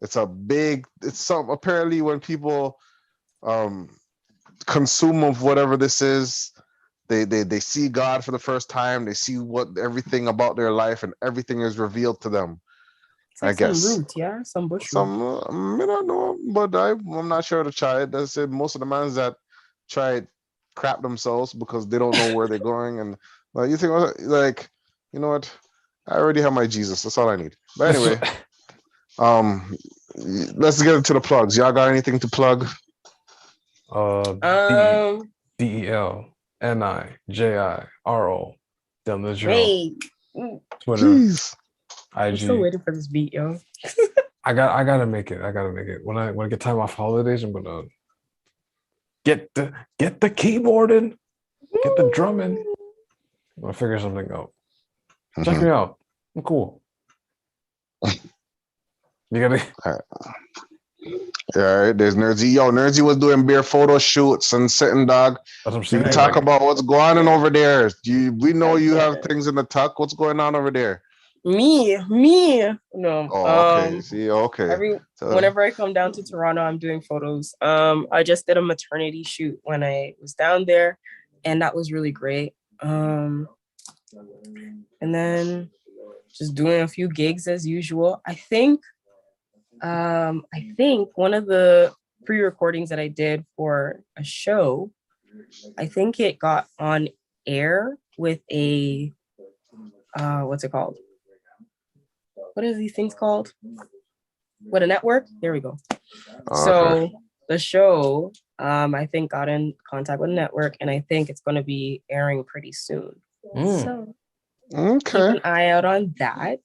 it's some apparently when people consume of whatever this is, they see God for the first time. They see everything about their life, and everything is revealed to them. Like I guess some root, some bush. I don't know, but I'm not sure to try it. That's it. Most of the mans that try it crap themselves because they don't know where they're going, and you think like, you know what? I already have my Jesus. That's all I need. But anyway, let's get into the plugs. Y'all got anything to plug? DELNIJIRO. Down the drill. Hey. Twitter. Jeez. IG. I'm still waiting for this beat, yo. I gotta make it. When I get time off holidays, I'm gonna get the keyboarding, get the drumming. I'm gonna figure something out. Check me out. I'm cool. You gotta. Yeah, there's Nerdsy. Yo, Nerdsy was doing beer photo shoots and sitting, dog. That's what I'm You saying. can talk about what's going on over there. We know you have Yeah. things in the tuck. What's going on over there? Me. No. Oh, okay. See, okay. So, Whenever I come down to Toronto, I'm doing photos. I just did a maternity shoot when I was down there, and that was really great. And then just doing a few gigs as usual. I think one of the pre-recordings that I did for a show, I think it got on air with a what's it called? What are these things called? What, a network? There we go. So the show, I think got in contact with a network, and I think it's going to be airing pretty soon. So keep an eye out on that.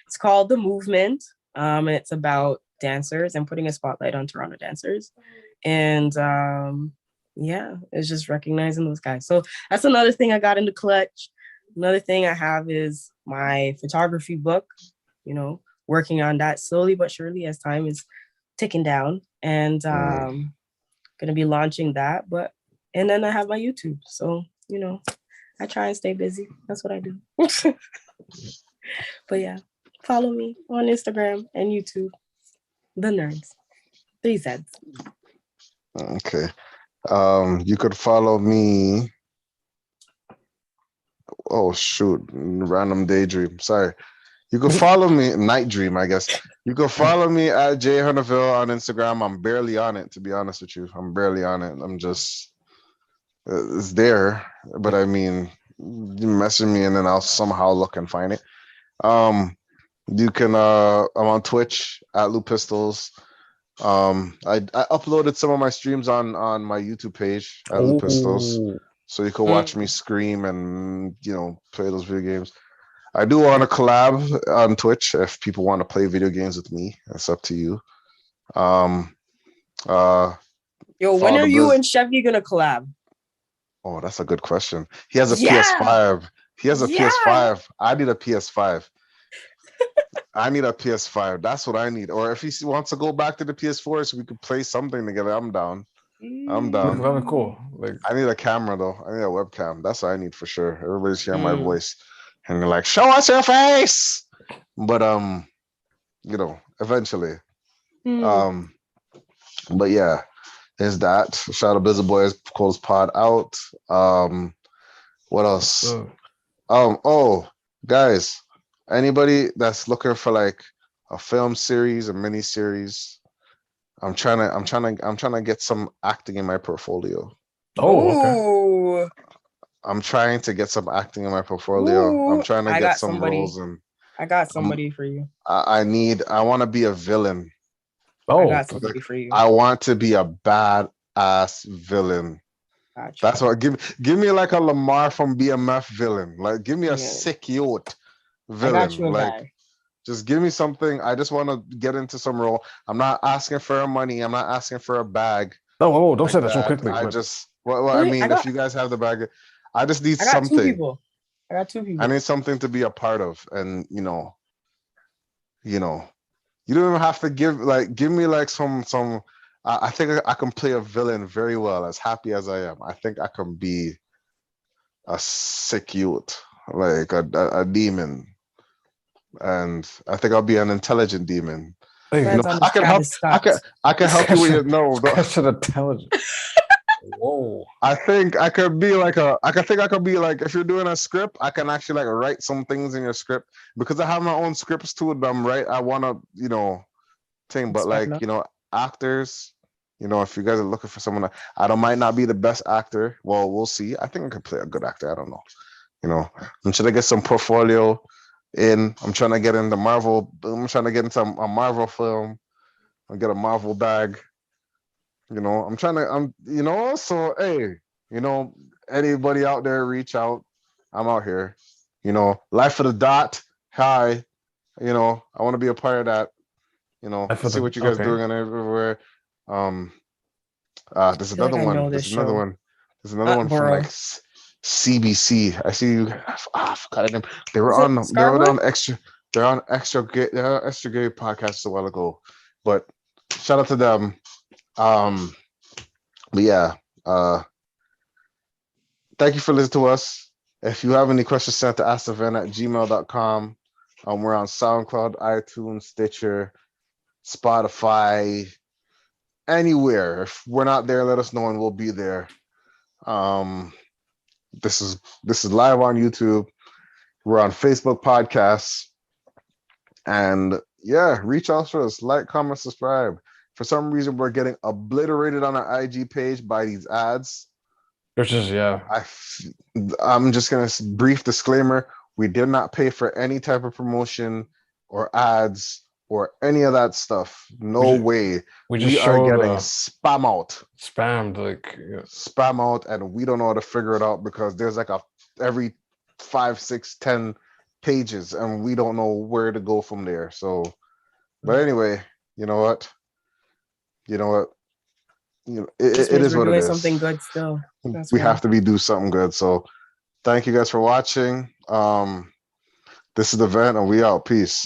It's called The Movement. And it's about dancers and putting a spotlight on Toronto dancers. And yeah, it's just recognizing those guys. So that's another thing I got into clutch. Another thing I have is my photography book, you know, working on that slowly but surely as time is ticking down, and gonna be launching that. And then I have my YouTube. So, you know, I try and stay busy. That's what I do. But yeah, follow me on Instagram and YouTube. The Nerds. 3 Zs. Okay. You could follow me. Oh shoot, random daydream. Sorry. You can follow me, Night Dream, I guess. You can follow me at J Hunterville on Instagram. I'm barely on it, to be honest with you. I'm barely on it. I'm just, it's there, but I mean, you message me and then I'll somehow look and find it. You can, I'm on Twitch at Lou Pistols. I uploaded some of my streams on my YouTube page at Lou Pistols, so you can watch me scream and, you know, play those video games. I do want to collab on Twitch if people want to play video games with me. It's up to you. Yo, when are you and Chevy gonna collab? Oh, that's a good question. He has a PS5. He has a PS5. I need a PS5. I need a PS5. That's what I need. Or if he wants to go back to the PS4 so we could play something together, I'm down. That'd be cool. Like, I need a camera though. I need a webcam. That's what I need for sure. Everybody's hearing my voice and they're like, "Show us your face." But you know, eventually. But yeah, there's that. Shout out Busy Boys, Cole's Pod out. What else? Oh, guys, anybody that's looking for like a film series, a mini series, I'm trying to get some acting in my portfolio. Oh, okay. I'm trying to get some acting in my portfolio. Ooh, I'm trying to get some roles, and I got somebody for you. I want to be a villain. I got somebody for you. I want to be a badass villain. Gotcha. That's what give me like a Lamar from BMF villain. Like give me a sick yacht villain. I got you a guy. Just give me something. I just want to get into some role. I'm not asking for money. I'm not asking for a bag. No, don't say that so quickly. I just I mean, if you guys have the bag, I just need something. I got two people. I need something to be a part of, and you know, you don't even have to give me like some. I think I can play a villain very well. As happy as I am, I think I can be a sick youth, like a demon, and I think I'll be an intelligent demon. Hey, I can help. I can help you with your Question intelligent. Whoa. I think I could be like if you're doing a script, I can actually like write some things in your script because I have my own scripts too. I want to, thing, but like, actors, if you guys are looking for someone, I might not be the best actor. Well, we'll see. I think I could play a good actor. I don't know. I'm trying to get some portfolio in. I'm trying to get into Marvel. I'm trying to get into a Marvel film and get a Marvel bag. So hey, anybody out there, reach out. I'm out here. Life of the dot. Hi. I want to be a part of that. See what you guys doing on everywhere. There's another one. There's another one. There's another one from like CBC. I see you. I forgot them. They're on extra. They're on extra gay podcast a while ago. But shout out to them. But yeah, thank you for listening to us. If you have any questions, send to askthevent@gmail.com. We're on SoundCloud, iTunes, Stitcher, Spotify, anywhere. If we're not there, let us know and we'll be there. This is live on YouTube. We're on Facebook podcasts. And yeah, reach out to us, like, comment, subscribe. For some reason, we're getting obliterated on our IG page by these ads. Which is, yeah. I'm just gonna brief disclaimer: we did not pay for any type of promotion or ads or any of that stuff. No way. We are getting spammed, like spam out, and we don't know how to figure it out because there's like every 5, 6, 10 pages, and we don't know where to go from there. So, but anyway, you know what? It is what it is. Something good still. We have to do something good. So thank you guys for watching. This is The Vent, and we out. Peace.